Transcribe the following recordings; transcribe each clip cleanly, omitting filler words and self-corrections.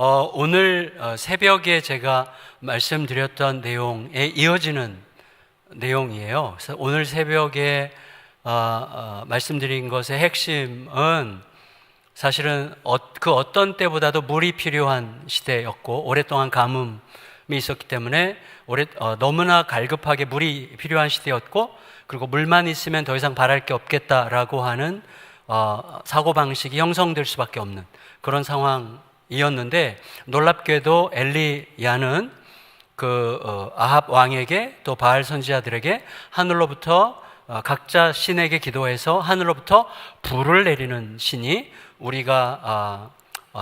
오늘 새벽에 제가 말씀드렸던 내용에 이어지는 내용이에요. 그래서 오늘 새벽에 말씀드린 것의 핵심은 사실은 그 어떤 때보다도 물이 필요한 시대였고 오랫동안 가뭄이 있었기 때문에 너무나 갈급하게 물이 필요한 시대였고, 그리고 물만 있으면 더 이상 바랄 게 없겠다라고 하는 사고방식이 형성될 수밖에 없는 그런 상황이었는데, 놀랍게도 엘리야는 아합 왕에게 또 바알 선지자들에게 하늘로부터 각자 신에게 기도해서 하늘로부터 불을 내리는 신이 우리가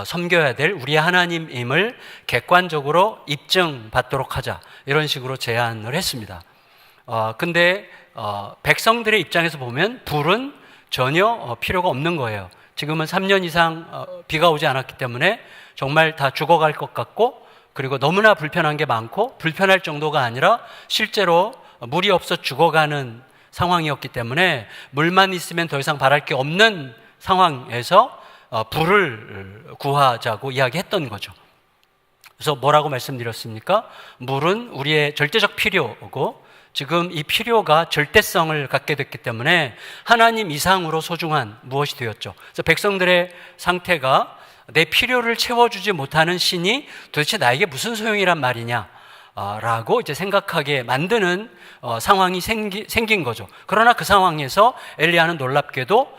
섬겨야 될 우리의 하나님임을 객관적으로 입증받도록 하자, 이런 식으로 제안을 했습니다. 근데 백성들의 입장에서 보면 불은 전혀 필요가 없는 거예요. 지금은 3년 이상 비가 오지 않았기 때문에 정말 다 죽어갈 것 같고, 그리고 너무나 불편한 게 많고, 불편할 정도가 아니라 실제로 물이 없어 죽어가는 상황이었기 때문에 물만 있으면 더 이상 바랄 게 없는 상황에서 불을 구하자고 이야기했던 거죠. 그래서 뭐라고 말씀드렸습니까? 물은 우리의 절대적 필요고, 지금 이 필요가 절대성을 갖게 됐기 때문에 하나님 이상으로 소중한 무엇이 되었죠. 그래서 백성들의 상태가 내 필요를 채워주지 못하는 신이 도대체 나에게 무슨 소용이란 말이냐 라고 이제 생각하게 만드는 상황이 생긴 거죠. 그러나 그 상황에서 엘리야는 놀랍게도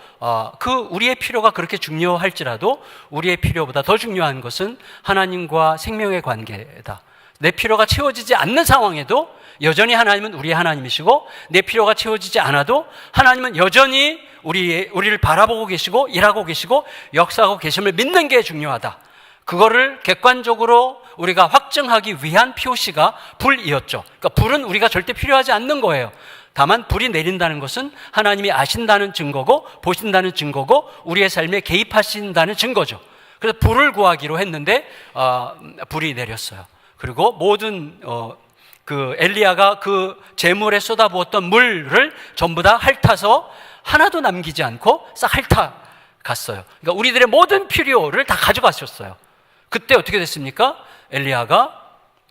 우리의 필요가 그렇게 중요할지라도 우리의 필요보다 더 중요한 것은 하나님과 생명의 관계다. 내 필요가 채워지지 않는 상황에도 여전히 하나님은 우리의 하나님이시고, 내 필요가 채워지지 않아도 하나님은 여전히 우리를 바라보고 계시고 일하고 계시고 역사하고 계심을 믿는 게 중요하다. 그거를 객관적으로 우리가 확증하기 위한 POC가 불이었죠. 그러니까 불은 우리가 절대 필요하지 않는 거예요. 다만 불이 내린다는 것은 하나님이 아신다는 증거고, 보신다는 증거고, 우리의 삶에 개입하신다는 증거죠. 그래서 불을 구하기로 했는데 불이 내렸어요. 그리고 모든 엘리야가 그 재물에 쏟아부었던 물을 전부 다 핥아서 하나도 남기지 않고 싹 핥아 갔어요. 그러니까 우리들의 모든 필요를 다 가져가셨어요. 그때 어떻게 됐습니까? 엘리야가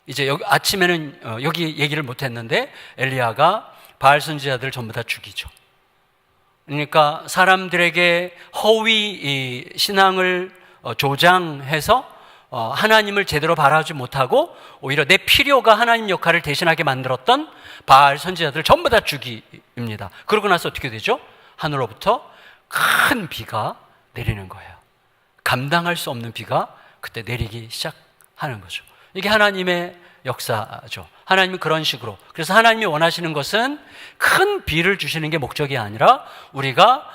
이제 아침에는 여기 얘기를 못했는데, 엘리야가 바알 선지자들을 전부 다 죽이죠. 그러니까 사람들에게 허위 신앙을 조장해서 하나님을 제대로 바라보지 못하고 오히려 내 필요가 하나님 역할을 대신하게 만들었던 바알 선지자들을 전부 다 죽입니다. 그러고 나서 어떻게 되죠? 하늘로부터 큰 비가 내리는 거예요. 감당할 수 없는 비가 그때 내리기 시작하는 거죠. 이게 하나님의 역사죠. 하나님은 그런 식으로, 그래서 하나님이 원하시는 것은 큰 비를 주시는 게 목적이 아니라 우리가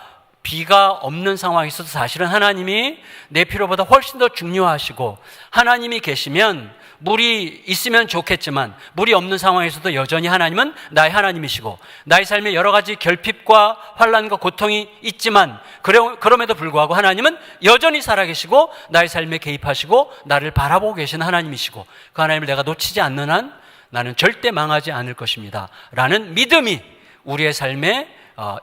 비가 없는 상황에서도 사실은 하나님이 내 필요보다 훨씬 더 중요하시고, 하나님이 계시면 물이 있으면 좋겠지만 물이 없는 상황에서도 여전히 하나님은 나의 하나님이시고, 나의 삶에 여러 가지 결핍과 환난과 고통이 있지만 그럼에도 불구하고 하나님은 여전히 살아계시고 나의 삶에 개입하시고 나를 바라보고 계신 하나님이시고, 그 하나님을 내가 놓치지 않는 한 나는 절대 망하지 않을 것입니다 라는 믿음이 우리의 삶에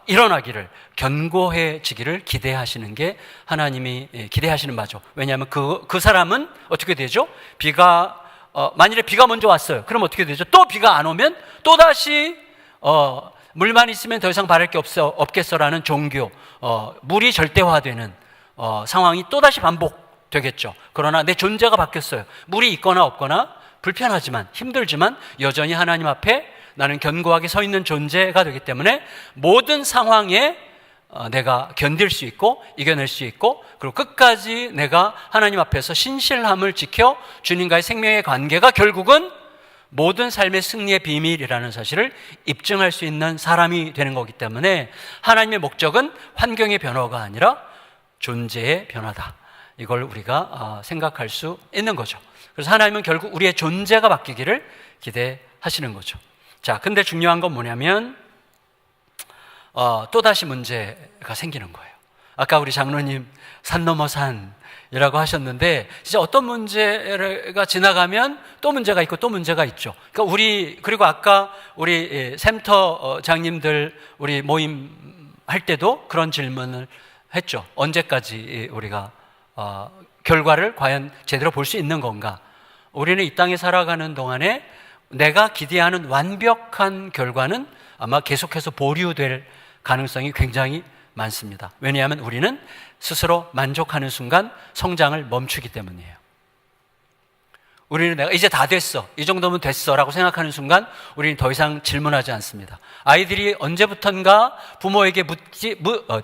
일어나기를, 견고해지기를 기대하시는 게 하나님이 기대하시는 바죠. 왜냐하면 그 사람은 어떻게 되죠? 만일에 비가 먼저 왔어요. 그럼 어떻게 되죠? 또 비가 안 오면 또다시 물만 있으면 더 이상 바랄 게 없겠어라는 종교, 물이 절대화되는 상황이 또다시 반복되겠죠. 그러나 내 존재가 바뀌었어요. 물이 있거나 없거나 불편하지만 힘들지만 여전히 하나님 앞에 나는 견고하게 서 있는 존재가 되기 때문에 모든 상황에 내가 견딜 수 있고 이겨낼 수 있고, 그리고 끝까지 내가 하나님 앞에서 신실함을 지켜 주님과의 생명의 관계가 결국은 모든 삶의 승리의 비밀이라는 사실을 입증할 수 있는 사람이 되는 거기 때문에 하나님의 목적은 환경의 변화가 아니라 존재의 변화다. 이걸 우리가 생각할 수 있는 거죠. 그래서 하나님은 결국 우리의 존재가 바뀌기를 기대하시는 거죠. 자, 근데 중요한 건 뭐냐면 또다시 문제가 생기는 거예요. 아까 우리 장로님 산 넘어 산이라고 하셨는데, 진짜 어떤 문제가 지나가면 또 문제가 있고 또 문제가 있죠. 그러니까 그리고 아까 우리 센터장님들 우리 모임 할 때도 그런 질문을 했죠. 언제까지 우리가 결과를 과연 제대로 볼 수 있는 건가? 우리는 이 땅에 살아가는 동안에 내가 기대하는 완벽한 결과는 아마 계속해서 보류될 가능성이 굉장히 많습니다. 왜냐하면 우리는 스스로 만족하는 순간 성장을 멈추기 때문이에요. 우리는 내가 이제 다 됐어, 이 정도면 됐어 라고 생각하는 순간 우리는 더 이상 질문하지 않습니다. 아이들이 언제부턴가 부모에게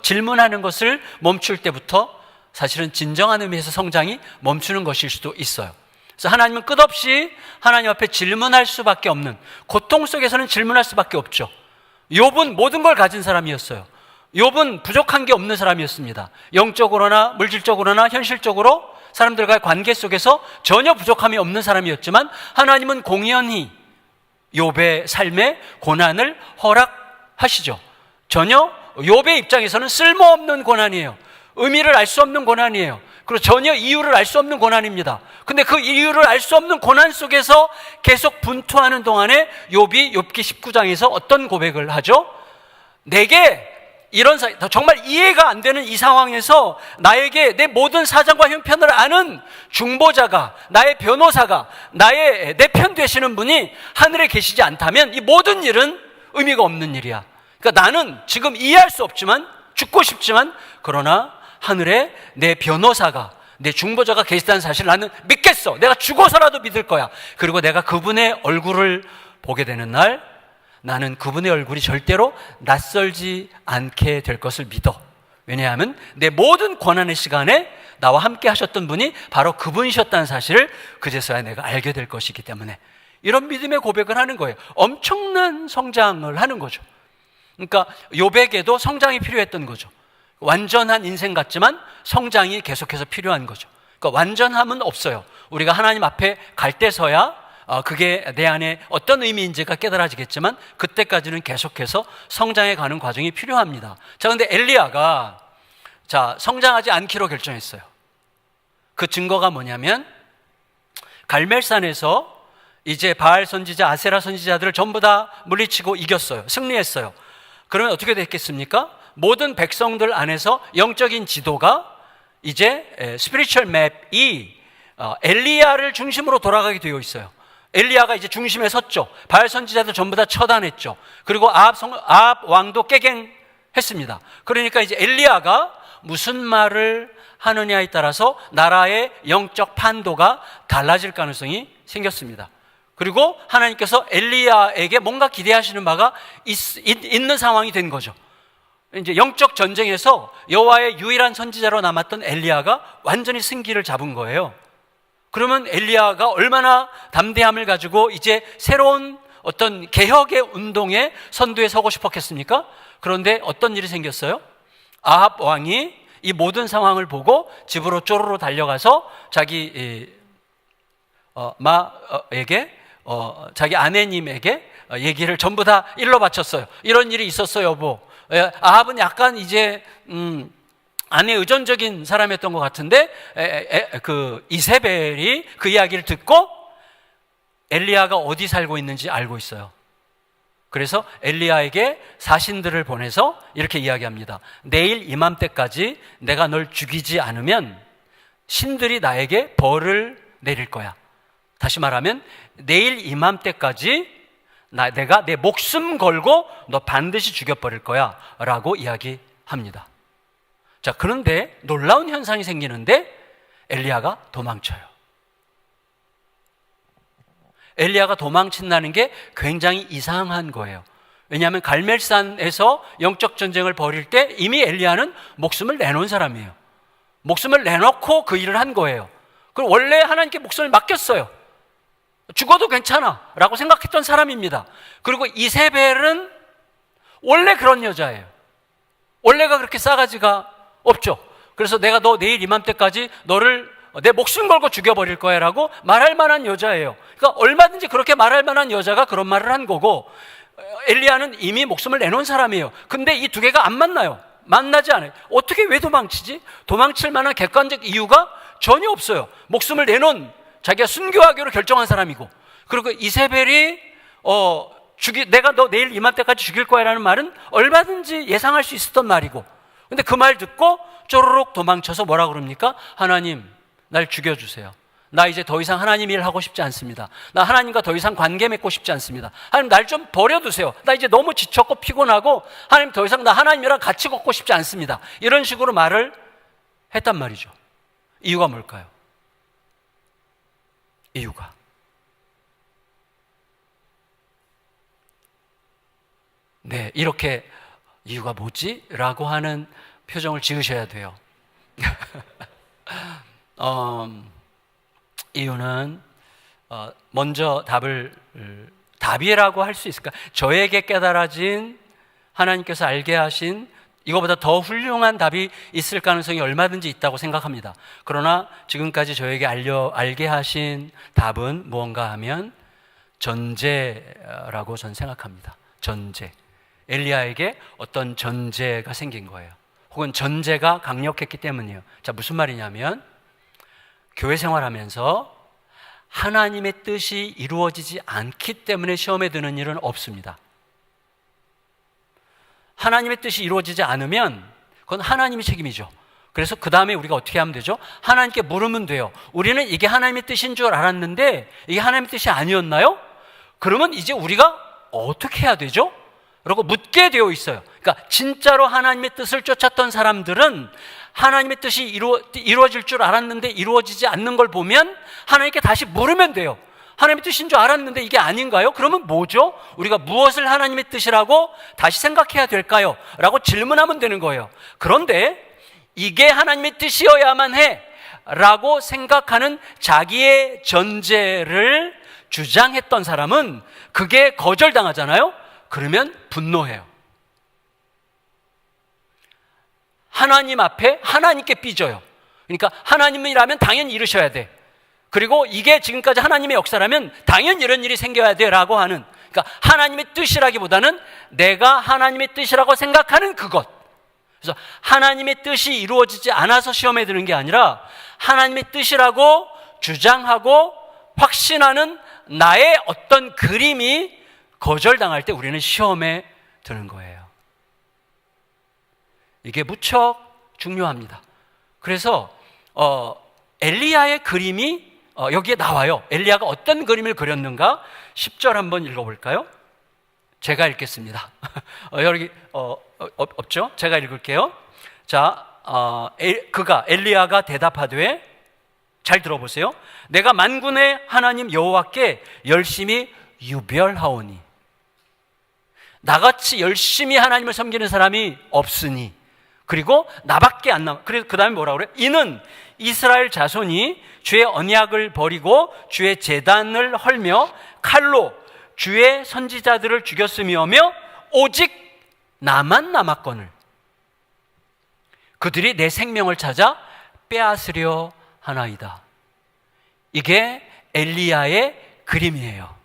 질문하는 것을 멈출 때부터 사실은 진정한 의미에서 성장이 멈추는 것일 수도 있어요. 그래서 하나님은 끝없이 하나님 앞에 질문할 수밖에 없는, 고통 속에서는 질문할 수밖에 없죠. 욥은 모든 걸 가진 사람이었어요. 욥은 부족한 게 없는 사람이었습니다. 영적으로나 물질적으로나 현실적으로 사람들과의 관계 속에서 전혀 부족함이 없는 사람이었지만 하나님은 공연히 욥의 삶에 고난을 허락하시죠. 전혀 욥의 입장에서는 쓸모없는 고난이에요. 의미를 알 수 없는 고난이에요. 그리고 전혀 이유를 알 수 없는 고난입니다. 근데 그 이유를 알 수 없는 고난 속에서 계속 분투하는 동안에 욥이 욥기 19장에서 어떤 고백을 하죠? 내게 이런 정말 이해가 안 되는 이 상황에서 나에게 내 모든 사정과 형편을 아는 중보자가, 나의 변호사가, 내 편 되시는 분이 하늘에 계시지 않다면 이 모든 일은 의미가 없는 일이야. 그러니까 나는 지금 이해할 수 없지만, 죽고 싶지만, 그러나 하늘에 내 변호사가, 내 중보자가 계시다는 사실을 나는 믿겠어. 내가 죽어서라도 믿을 거야. 그리고 내가 그분의 얼굴을 보게 되는 날 나는 그분의 얼굴이 절대로 낯설지 않게 될 것을 믿어. 왜냐하면 내 모든 고난의 시간에 나와 함께 하셨던 분이 바로 그분이셨다는 사실을 그제서야 내가 알게 될 것이기 때문에 이런 믿음의 고백을 하는 거예요. 엄청난 성장을 하는 거죠. 그러니까 욥에게도 성장이 필요했던 거죠. 완전한 인생 같지만 성장이 계속해서 필요한 거죠. 그러니까 완전함은 없어요. 우리가 하나님 앞에 갈 때서야 그게 내 안에 어떤 의미인지가 깨달아지겠지만 그때까지는 계속해서 성장해 가는 과정이 필요합니다. 자, 근데 엘리야가 성장하지 않기로 결정했어요. 그 증거가 뭐냐면 갈멜산에서 이제 바알 선지자, 아세라 선지자들을 전부 다 물리치고 이겼어요. 승리했어요. 그러면 어떻게 됐겠습니까? 모든 백성들 안에서 영적인 지도가 이제 스피리추얼 맵이 엘리야를 중심으로 돌아가게 되어 있어요. 엘리야가 이제 중심에 섰죠. 바알 선지자들 전부 다 처단했죠. 그리고 아합 왕도 깨갱했습니다. 그러니까 이제 엘리야가 무슨 말을 하느냐에 따라서 나라의 영적 판도가 달라질 가능성이 생겼습니다. 그리고 하나님께서 엘리야에게 뭔가 기대하시는 바가 있는 상황이 된 거죠. 이제 영적 전쟁에서 여호와의 유일한 선지자로 남았던 엘리야가 완전히 승기를 잡은 거예요. 그러면 엘리야가 얼마나 담대함을 가지고 이제 새로운 어떤 개혁의 운동의 선두에 서고 싶었겠습니까? 그런데 어떤 일이 생겼어요? 아합 왕이 이 모든 상황을 보고 집으로 쪼르르 달려가서 자기 자기 아내님에게 얘기를 전부 다 일러 바쳤어요. 이런 일이 있었어 여보. 아합은 약간 이제 아내 의존적인 사람이었던 것 같은데 그 이세벨이 그 이야기를 듣고 엘리야가 어디 살고 있는지 알고 있어요. 그래서 엘리야에게 사신들을 보내서 이렇게 이야기합니다. 내일 이맘때까지 내가 널 죽이지 않으면 신들이 나에게 벌을 내릴 거야. 다시 말하면 내일 이맘때까지 내가 내 목숨 걸고 너 반드시 죽여버릴 거야 라고 이야기합니다. 자, 그런데 놀라운 현상이 생기는데 엘리야가 도망쳐요. 엘리야가 도망친다는 게 굉장히 이상한 거예요. 왜냐하면 갈멜산에서 영적 전쟁을 벌일 때 이미 엘리야는 목숨을 내놓은 사람이에요. 목숨을 내놓고 그 일을 한 거예요. 그럼 원래 하나님께 목숨을 맡겼어요. 죽어도 괜찮아 라고 생각했던 사람입니다. 그리고 이세벨은 원래 그런 여자예요. 원래가 그렇게 싸가지가 없죠. 그래서 내가 너 내일 이맘때까지 너를 내 목숨 걸고 죽여버릴 거야 라고 말할 만한 여자예요. 그러니까 얼마든지 그렇게 말할 만한 여자가 그런 말을 한 거고, 엘리야는 이미 목숨을 내놓은 사람이에요. 근데 이 두 개가 안 만나요. 만나지 않아요. 어떻게 왜 도망치지? 도망칠 만한 객관적 이유가 전혀 없어요. 목숨을 내놓은, 자기가 순교하기로 결정한 사람이고, 그리고 이세벨이 내가 너 내일 이맘때까지 죽일 거야 라는 말은 얼마든지 예상할 수 있었던 말이고, 근데 그 말 듣고 쪼르륵 도망쳐서 뭐라 그럽니까? 하나님, 날 죽여주세요. 나 이제 더 이상 하나님 일 하고 싶지 않습니다. 나 하나님과 더 이상 관계 맺고 싶지 않습니다. 하나님 날 좀 버려두세요. 나 이제 너무 지쳤고 피곤하고 하나님 더 이상 나 하나님이랑 같이 걷고 싶지 않습니다. 이런 식으로 말을 했단 말이죠. 이유가 뭘까요? 이유가 네, 이렇게 이유가 뭐지? 라고 하는 표정을 지으셔야 돼요. 이유는 먼저 답이라고 할 수 있을까? 저에게 깨달아진 하나님께서 알게 하신 이거보다 더 훌륭한 답이 있을 가능성이 얼마든지 있다고 생각합니다. 그러나 지금까지 저에게 알게 하신 답은 무언가 하면 전제라고 저는 생각합니다. 전제. 엘리야에게 어떤 전제가 생긴 거예요. 혹은 전제가 강력했기 때문이에요. 자, 무슨 말이냐면 교회 생활하면서 하나님의 뜻이 이루어지지 않기 때문에 시험에 드는 일은 없습니다. 하나님의 뜻이 이루어지지 않으면 그건 하나님의 책임이죠. 그래서 그 다음에 우리가 어떻게 하면 되죠? 하나님께 물으면 돼요. 우리는 이게 하나님의 뜻인 줄 알았는데 이게 하나님의 뜻이 아니었나요? 그러면 이제 우리가 어떻게 해야 되죠? 라고 묻게 되어 있어요. 그러니까 진짜로 하나님의 뜻을 쫓았던 사람들은 하나님의 뜻이 이루어질 줄 알았는데 이루어지지 않는 걸 보면 하나님께 다시 물으면 돼요. 하나님의 뜻인 줄 알았는데 이게 아닌가요? 그러면 뭐죠? 우리가 무엇을 하나님의 뜻이라고 다시 생각해야 될까요? 라고 질문하면 되는 거예요. 그런데 이게 하나님의 뜻이어야만 해 라고 생각하는 자기의 전제를 주장했던 사람은 그게 거절당하잖아요? 그러면 분노해요. 하나님 앞에 하나님께 삐져요. 그러니까 하나님이라면 당연히 이루셔야 돼. 그리고 이게 지금까지 하나님의 역사라면 당연히 이런 일이 생겨야 돼 라고 하는, 그러니까 하나님의 뜻이라기보다는 내가 하나님의 뜻이라고 생각하는 그것. 그래서 하나님의 뜻이 이루어지지 않아서 시험에 드는 게 아니라 하나님의 뜻이라고 주장하고 확신하는 나의 어떤 그림이 거절당할 때 우리는 시험에 드는 거예요. 이게 무척 중요합니다. 그래서 엘리야의 그림이 여기에 나와요. 엘리야가 어떤 그림을 그렸는가? 10절 한번 읽어볼까요? 제가 읽겠습니다. 여기 없죠? 제가 읽을게요. 자, 엘리야가 대답하되, 잘 들어보세요. 내가 만군의 하나님 여호와께 열심히 유별하오니 나같이 열심히 하나님을 섬기는 사람이 없으니, 그리고 나밖에 안 남아. 그래서 그 다음에 뭐라고 그래? 이는 이스라엘 자손이 주의 언약을 버리고 주의 제단을 헐며 칼로 주의 선지자들을 죽였음이오며 오직 나만 남았거늘 그들이 내 생명을 찾아 빼앗으려 하나이다. 이게 엘리야의 그림이에요.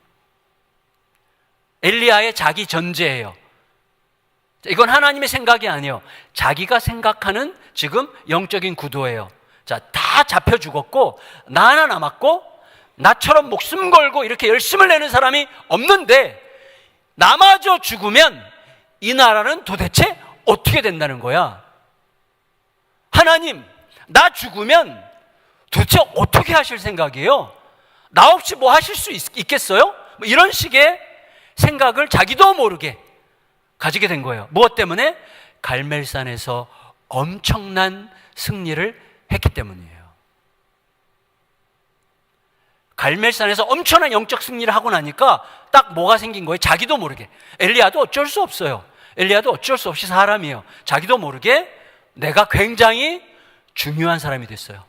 엘리야의 자기 전제예요. 이건 하나님의 생각이 아니에요. 자기가 생각하는 지금 영적인 구도예요. 자, 다 잡혀 죽었고 나 하나 남았고 나처럼 목숨 걸고 이렇게 열심을 내는 사람이 없는데 나마저 죽으면 이 나라는 도대체 어떻게 된다는 거야? 하나님, 나 죽으면 도대체 어떻게 하실 생각이에요? 나 없이 뭐 하실 수 있겠어요? 뭐 이런 식의 생각을 자기도 모르게 가지게 된 거예요. 무엇 때문에? 갈멜산에서 엄청난 승리를 했기 때문이에요. 갈멜산에서 엄청난 영적 승리를 하고 나니까 딱 뭐가 생긴 거예요? 자기도 모르게. 엘리야도 어쩔 수 없어요. 엘리야도 어쩔 수 없이 사람이에요. 자기도 모르게 내가 굉장히 중요한 사람이 됐어요.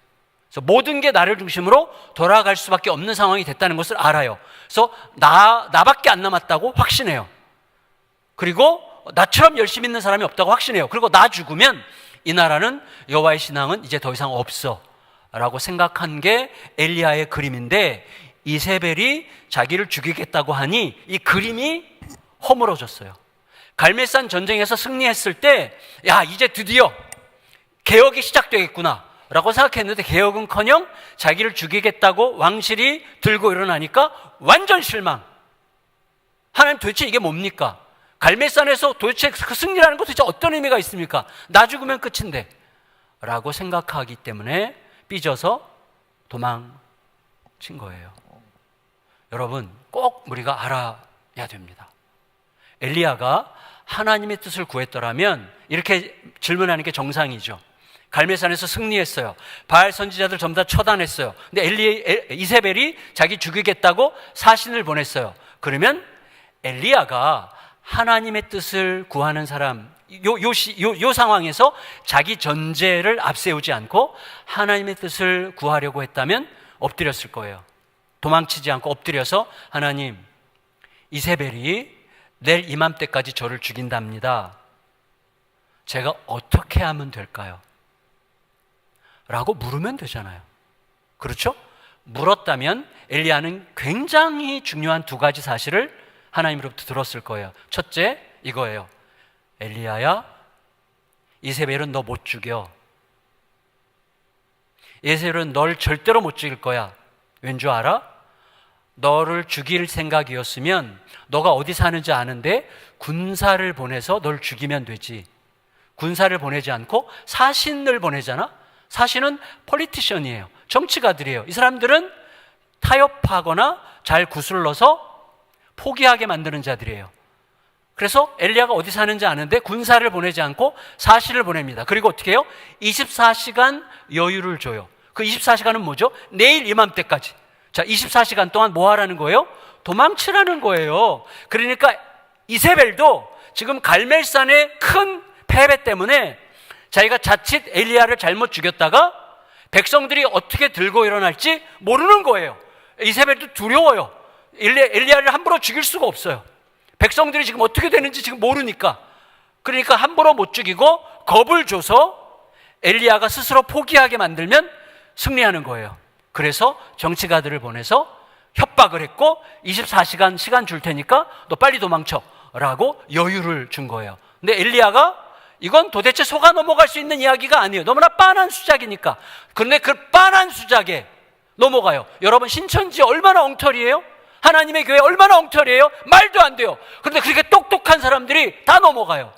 그래서 모든 게 나를 중심으로 돌아갈 수밖에 없는 상황이 됐다는 것을 알아요. 그래서 나밖에 안 남았다고 확신해요. 그리고 나처럼 열심히 있는 사람이 없다고 확신해요. 그리고 나 죽으면 이 나라는 여호와의 신앙은 이제 더 이상 없어 라고 생각한 게 엘리야의 그림인데, 이세벨이 자기를 죽이겠다고 하니 이 그림이 허물어졌어요. 갈멜산 전쟁에서 승리했을 때, 야, 이제 드디어 개혁이 시작되겠구나 라고 생각했는데 개혁은커녕 자기를 죽이겠다고 왕실이 들고 일어나니까 완전 실망. 하나님, 도대체 이게 뭡니까? 갈멜산에서 도대체 그 승리라는 것 도대체 어떤 의미가 있습니까? 나 죽으면 끝인데 라고 생각하기 때문에 삐져서 도망친 거예요. 여러분, 꼭 우리가 알아야 됩니다. 엘리야가 하나님의 뜻을 구했더라면 이렇게 질문하는 게 정상이죠. 갈멜산에서 승리했어요. 바알 선지자들 전부 다 처단했어요. 근데 이세벨이 자기 죽이겠다고 사신을 보냈어요. 그러면 엘리야가 하나님의 뜻을 구하는 사람, 요 상황에서 자기 전제를 앞세우지 않고 하나님의 뜻을 구하려고 했다면 엎드렸을 거예요. 도망치지 않고 엎드려서, 하나님, 이세벨이 내일 이맘때까지 저를 죽인답니다. 제가 어떻게 하면 될까요? 라고 물으면 되잖아요. 그렇죠? 물었다면 엘리야는 굉장히 중요한 두 가지 사실을 하나님으로부터 들었을 거예요. 첫째, 이거예요. 엘리야야, 이세벨은 너 못 죽여. 이세벨은 널 절대로 못 죽일 거야. 왠 줄 알아? 너를 죽일 생각이었으면 너가 어디 사는지 아는데 군사를 보내서 널 죽이면 되지. 군사를 보내지 않고 사신을 보내잖아? 사신은 폴리티션이에요. 정치가들이에요. 이 사람들은 타협하거나 잘 구슬러서 포기하게 만드는 자들이에요. 그래서 엘리야가 어디 사는지 아는데 군사를 보내지 않고 사신을 보냅니다. 그리고 어떻게 해요? 24시간 여유를 줘요. 그 24시간은 뭐죠? 내일 이맘때까지. 자, 24시간 동안 뭐 하라는 거예요? 도망치라는 거예요. 그러니까 이세벨도 지금 갈멜산의 큰 패배 때문에 자기가 자칫 엘리야를 잘못 죽였다가 백성들이 어떻게 들고 일어날지 모르는 거예요. 이세벨도 두려워요. 엘리야를 함부로 죽일 수가 없어요. 백성들이 지금 어떻게 되는지 지금 모르니까. 그러니까 함부로 못 죽이고 겁을 줘서 엘리야가 스스로 포기하게 만들면 승리하는 거예요. 그래서 정치가들을 보내서 협박을 했고 24시간 시간 줄 테니까 너 빨리 도망쳐 라고 여유를 준 거예요. 근데 엘리야가 이건 도대체 속아 넘어갈 수 있는 이야기가 아니에요. 너무나 빤한 수작이니까. 그런데 그 빤한 수작에 넘어가요. 여러분, 신천지 얼마나 엉터리예요? 하나님의 교회 얼마나 엉터리예요? 말도 안 돼요. 그런데 그렇게 똑똑한 사람들이 다 넘어가요.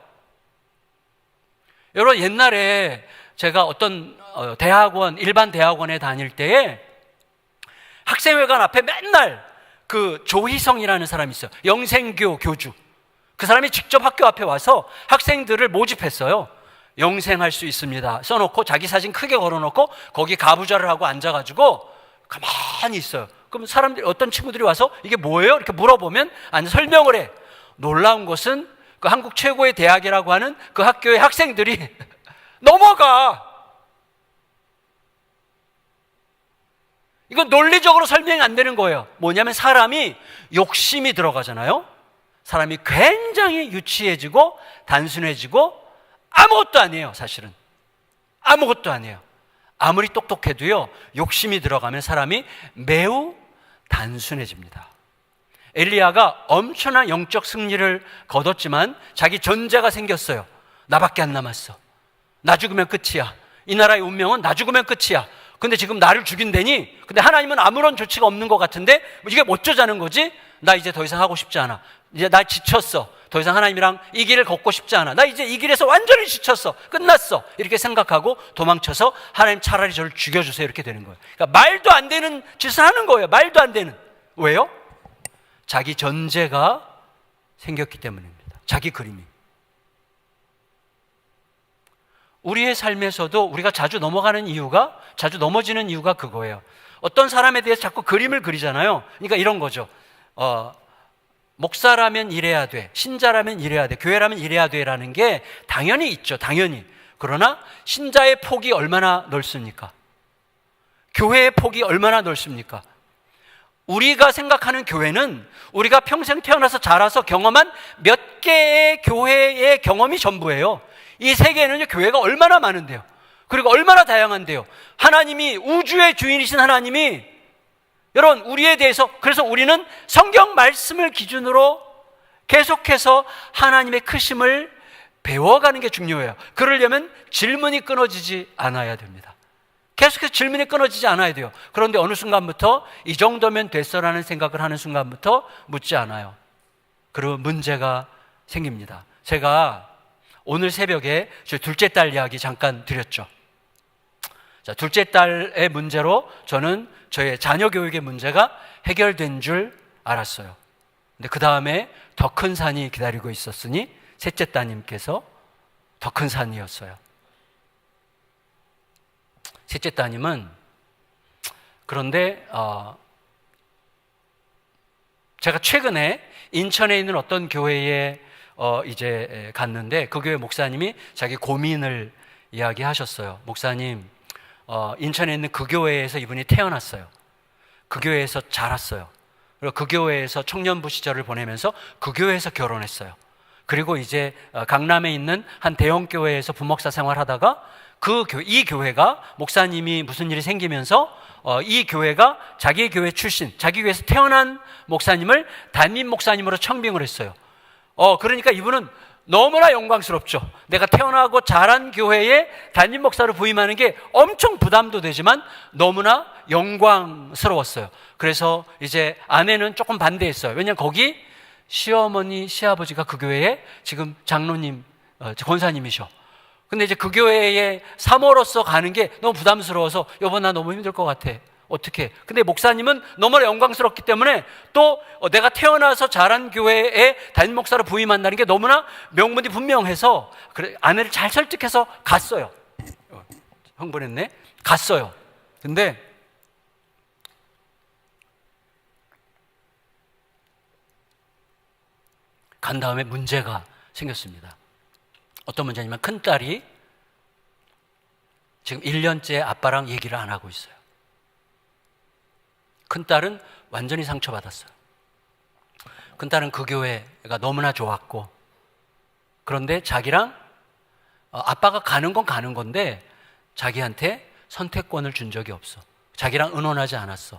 여러분, 옛날에 제가 어떤 대학원, 일반 대학원에 다닐 때에 학생회관 앞에 맨날 그 조희성이라는 사람이 있어요. 영생교 교주. 그 사람이 직접 학교 앞에 와서 학생들을 모집했어요. 영생할 수 있습니다 써놓고 자기 사진 크게 걸어놓고 거기 가부좌를 하고 앉아가지고 가만히 있어요. 그럼 사람들이, 어떤 친구들이 와서 이게 뭐예요? 이렇게 물어보면 설명을 해. 놀라운 것은 그 한국 최고의 대학이라고 하는 그 학교의 학생들이 넘어가. 이건 논리적으로 설명이 안 되는 거예요. 뭐냐면 사람이 욕심이 들어가잖아요. 사람이 굉장히 유치해지고 단순해지고 아무것도 아니에요. 사실은 아무것도 아니에요. 아무리 똑똑해도요, 욕심이 들어가면 사람이 매우 단순해집니다. 엘리야가 엄청난 영적 승리를 거뒀지만 자기 전제가 생겼어요. 나밖에 안 남았어. 나 죽으면 끝이야. 이 나라의 운명은 나 죽으면 끝이야. 근데 지금 나를 죽인다니? 근데 하나님은 아무런 조치가 없는 것 같은데 이게 어쩌자는 거지? 나 이제 더 이상 하고 싶지 않아. 이제 나 지쳤어. 더 이상 하나님이랑 이 길을 걷고 싶지 않아. 나 이제 이 길에서 완전히 지쳤어. 끝났어. 이렇게 생각하고 도망쳐서 하나님 차라리 저를 죽여주세요. 이렇게 되는 거예요. 그러니까 말도 안 되는 짓을 하는 거예요. 말도 안 되는. 왜요? 자기 전제가 생겼기 때문입니다. 자기 그림이. 우리의 삶에서도 우리가 자주 넘어가는 이유가, 자주 넘어지는 이유가 그거예요. 어떤 사람에 대해서 자꾸 그림을 그리잖아요. 그러니까 이런 거죠. 목사라면 이래야 돼, 신자라면 이래야 돼, 교회라면 이래야 돼라는 게 당연히 있죠. 당연히. 그러나 신자의 폭이 얼마나 넓습니까? 교회의 폭이 얼마나 넓습니까? 우리가 생각하는 교회는 우리가 평생 태어나서 자라서 경험한 몇 개의 교회의 경험이 전부예요. 이 세계에는요, 교회가 얼마나 많은데요. 그리고 얼마나 다양한데요. 하나님이, 우주의 주인이신 하나님이, 여러분, 우리에 대해서, 그래서 우리는 성경 말씀을 기준으로 계속해서 하나님의 크심을 배워가는 게 중요해요. 그러려면 질문이 끊어지지 않아야 됩니다. 계속해서 질문이 끊어지지 않아야 돼요. 그런데 어느 순간부터 이 정도면 됐어라는 생각을 하는 순간부터 묻지 않아요. 그리고 문제가 생깁니다. 제가 오늘 새벽에 제 둘째 딸 이야기 잠깐 드렸죠. 자, 둘째 딸의 문제로 저는 저의 자녀 교육의 문제가 해결된 줄 알았어요. 근데 그 다음에 더 큰 산이 기다리고 있었으니 셋째 따님께서 더 큰 산이었어요. 셋째 따님은 그런데 제가 최근에 인천에 있는 어떤 교회에 이제 갔는데 그 교회 목사님이 자기 고민을 이야기하셨어요. 목사님, 인천에 있는 그 교회에서 이분이 태어났어요. 그 교회에서 자랐어요. 그리고 그 교회에서 청년부 시절을 보내면서 그 교회에서 결혼했어요. 그리고 이제 강남에 있는 한 대형 교회에서 부목사 생활하다가 이 교회가 목사님이 무슨 일이 생기면서 이 교회가 자기 교회 출신, 자기 교회에서 태어난 목사님을 담임 목사님으로 청빙을 했어요. 그러니까 이분은 너무나 영광스럽죠. 내가 태어나고 자란 교회에 담임 목사로 부임하는 게 엄청 부담도 되지만 너무나 영광스러웠어요. 그래서 이제 아내는 조금 반대했어요. 왜냐하면 거기 시어머니, 시아버지가 그 교회에 지금 장로님, 권사님이셔. 근데 이제 그 교회에 사모로서 가는 게 너무 부담스러워서 여보 나 너무 힘들 것 같아. 어떻게? 근데 목사님은 너무나 영광스럽기 때문에 또 내가 태어나서 자란 교회에 담임 목사로 부임한다는 게 너무나 명분이 분명해서 아내를 잘 설득해서 갔어요. 흥분했네. 갔어요. 근데 간 다음에 문제가 생겼습니다. 어떤 문제냐면 큰딸이 지금 1년째 아빠랑 얘기를 안 하고 있어요. 큰딸은 완전히 상처받았어요. 큰딸은 그 교회가 너무나 좋았고 그런데 자기랑 아빠가 가는 건 가는 건데 자기한테 선택권을 준 적이 없어. 자기랑 의논하지 않았어.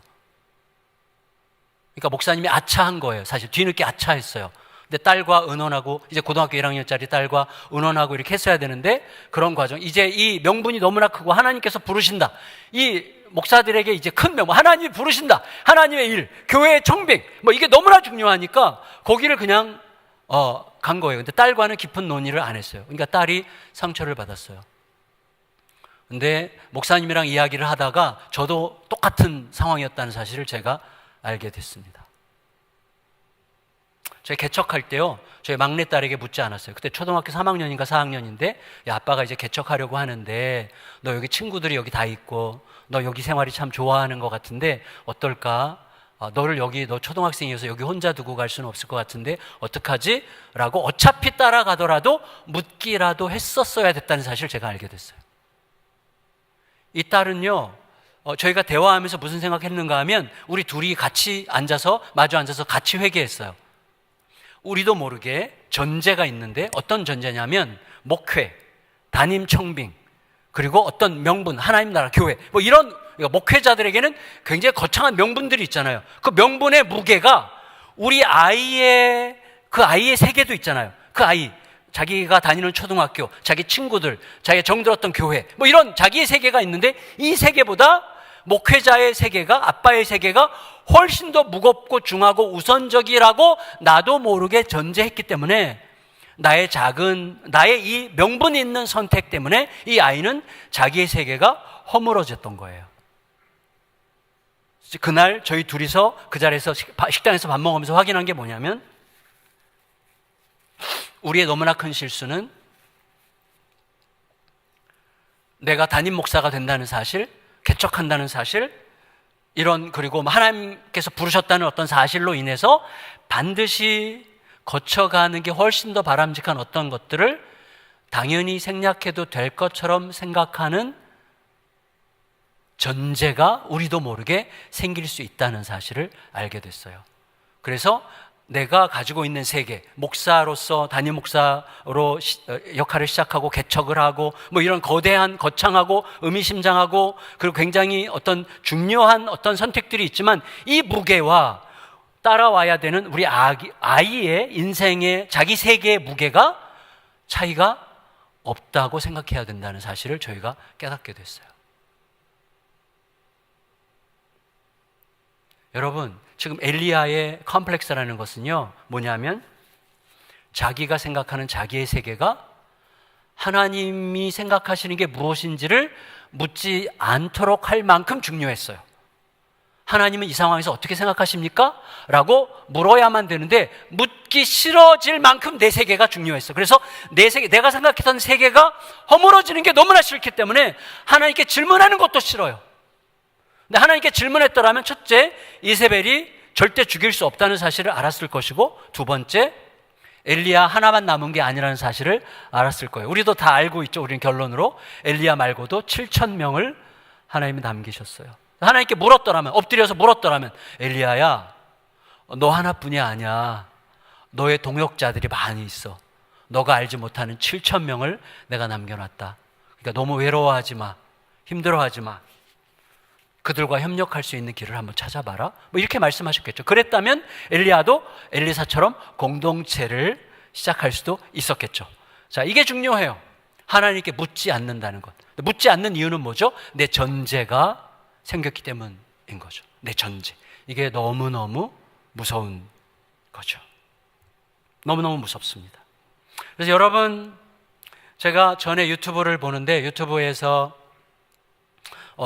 그러니까 목사님이 아차한 거예요. 사실 뒤늦게 아차했어요. 근데 딸과 의논하고 이제 고등학교 1학년짜리 딸과 의논하고 이렇게 했어야 되는데 그런 과정, 이제 이 명분이 너무나 크고 하나님께서 부르신다. 이 목사들에게 이제 큰 명분, 하나님이 부르신다. 하나님의 일, 교회의 청빙, 이게 너무나 중요하니까 거기를 그냥 간 거예요. 근데 딸과는 깊은 논의를 안 했어요. 그러니까 딸이 상처를 받았어요. 근데 목사님이랑 이야기를 하다가 저도 똑같은 상황이었다는 사실을 제가 알게 됐습니다. 저희 개척할 때요, 저희 막내딸에게 묻지 않았어요. 그때 초등학교 3학년인가 4학년인데 야, 아빠가 이제 개척하려고 하는데 너 여기 친구들이 여기 다 있고 너 여기 생활이 참 좋아하는 것 같은데 어떨까? 너를 여기, 너 초등학생이어서 여기 혼자 두고 갈 수는 없을 것 같은데 어떡하지? 라고 어차피 따라가더라도 묻기라도 했었어야 됐다는 사실을 제가 알게 됐어요. 이 딸은요, 저희가 대화하면서 무슨 생각했는가 하면 우리 둘이 같이 앉아서, 마주 앉아서 같이 회개했어요. 우리도 모르게 전제가 있는데 어떤 전제냐면 목회, 담임 청빙, 그리고 어떤 명분, 하나님 나라, 교회, 이런 목회자들에게는 굉장히 거창한 명분들이 있잖아요. 그 명분의 무게가 우리 아이의 그 아이의 세계도 있잖아요. 그 아이, 자기가 다니는 초등학교, 자기 친구들, 자기가 정들었던 교회, 이런 자기의 세계가 있는데 이 세계보다 목회자의 세계가, 아빠의 세계가 훨씬 더 무겁고 중하고 우선적이라고 나도 모르게 전제했기 때문에 나의 이 명분이 있는 선택 때문에 이 아이는 자기의 세계가 허물어졌던 거예요. 그날 저희 둘이서 그 자리에서 식당에서 밥 먹으면서 확인한 게 뭐냐면 우리의 너무나 큰 실수는 내가 담임 목사가 된다는 사실, 개척한다는 사실, 그리고 하나님께서 부르셨다는 어떤 사실로 인해서 반드시 거쳐가는 게 훨씬 더 바람직한 어떤 것들을 당연히 생략해도 될 것처럼 생각하는 전제가 우리도 모르게 생길 수 있다는 사실을 알게 됐어요. 그래서 내가 가지고 있는 세계, 목사로서 담임 목사로 역할을 시작하고 개척을 하고 이런 거대한 거창하고 의미심장하고 그리고 굉장히 어떤 중요한 어떤 선택들이 있지만 이 무게와 따라와야 되는 우리 아이의 인생의 자기 세계의 무게가 차이가 없다고 생각해야 된다는 사실을 저희가 깨닫게 됐어요. 여러분, 지금 엘리야의 컴플렉스라는 것은요, 뭐냐면 자기가 생각하는 자기의 세계가 하나님이 생각하시는 게 무엇인지를 묻지 않도록 할 만큼 중요했어요. 하나님은 이 상황에서 어떻게 생각하십니까? 라고 물어야만 되는데 묻기 싫어질 만큼 내 세계가 중요했어. 그래서 내 세계, 내가 생각했던 세계가 허물어지는 게 너무나 싫기 때문에 하나님께 질문하는 것도 싫어요. 근데 하나님께 질문했더라면 첫째, 이세벨이 절대 죽일 수 없다는 사실을 알았을 것이고, 두 번째, 엘리야 하나만 남은 게 아니라는 사실을 알았을 거예요. 우리도 다 알고 있죠. 우리는 결론으로 엘리야 말고도 7,000명을 하나님이 남기셨어요. 하나님께 물었더라면, 엎드려서 물었더라면, 엘리야야, 너 하나뿐이 아니야. 너의 동역자들이 많이 있어. 너가 알지 못하는 7,000명을 내가 남겨놨다. 그러니까 너무 외로워하지 마. 힘들어하지 마. 그들과 협력할 수 있는 길을 한번 찾아봐라. 뭐 이렇게 말씀하셨겠죠. 그랬다면 엘리야도 엘리사처럼 공동체를 시작할 수도 있었겠죠. 자, 이게 중요해요. 하나님께 묻지 않는다는 것. 묻지 않는 이유는 뭐죠? 내 전제가 생겼기 때문인 거죠. 내 전제. 이게 너무너무 무서운 거죠. 너무너무 무섭습니다. 그래서 여러분, 제가 전에 유튜브를 보는데 유튜브에서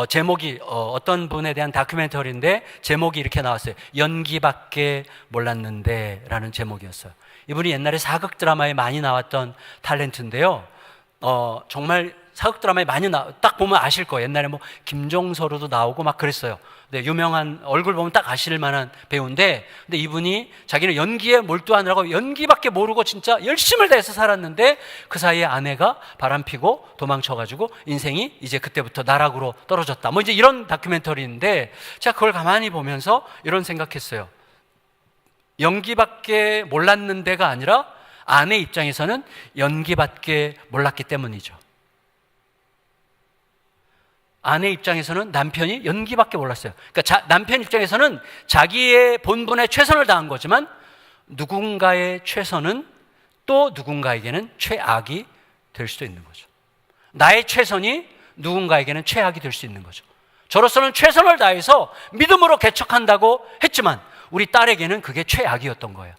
제목이 어떤 분에 대한 다큐멘터리인데 제목이 이렇게 나왔어요. 연기밖에 몰랐는데 라는 제목이었어요. 이분이 옛날에 사극 드라마에 많이 나왔던 탤런트인데요. 정말 사극 드라마에 많이 딱 보면 아실 거예요. 옛날에 뭐 김종서로도 나오고 막 그랬어요. 네, 유명한, 얼굴 보면 딱 아실 만한 배우인데, 근데 이분이 자기는 연기에 몰두하느라고 연기밖에 모르고 진짜 열심을 다해서 살았는데 그 사이에 아내가 바람피고 도망쳐가지고 인생이 이제 그때부터 나락으로 떨어졌다. 뭐 이제 이런 다큐멘터리인데 제가 그걸 가만히 보면서 이런 생각했어요. 연기밖에 몰랐는데가 아니라 아내 입장에서는 연기밖에 몰랐기 때문이죠. 아내 입장에서는 남편이 연기밖에 몰랐어요. 그러니까 남편 입장에서는 자기의 본분에 최선을 다한 거지만 누군가의 최선은 또 누군가에게는 최악이 될 수도 있는 거죠. 나의 최선이 누군가에게는 최악이 될 수 있는 거죠. 저로서는 최선을 다해서 믿음으로 개척한다고 했지만 우리 딸에게는 그게 최악이었던 거예요.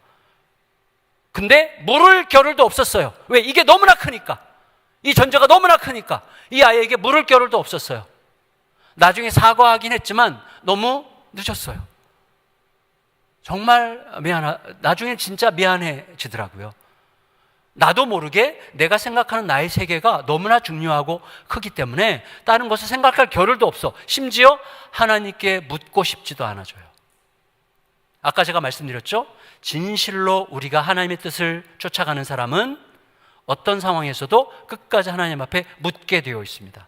근데 물을 겨를도 없었어요. 왜? 이게 너무나 크니까. 이 전제가 너무나 크니까 이 아이에게 물을 겨를도 없었어요. 나중에 사과하긴 했지만 너무 늦었어요. 정말 나중에 진짜 미안해지더라고요. 나도 모르게 내가 생각하는 나의 세계가 너무나 중요하고 크기 때문에 다른 것을 생각할 겨를도 없어. 심지어 하나님께 묻고 싶지도 않아져요. 아까 제가 말씀드렸죠? 진실로 우리가 하나님의 뜻을 쫓아가는 사람은 어떤 상황에서도 끝까지 하나님 앞에 묻게 되어 있습니다.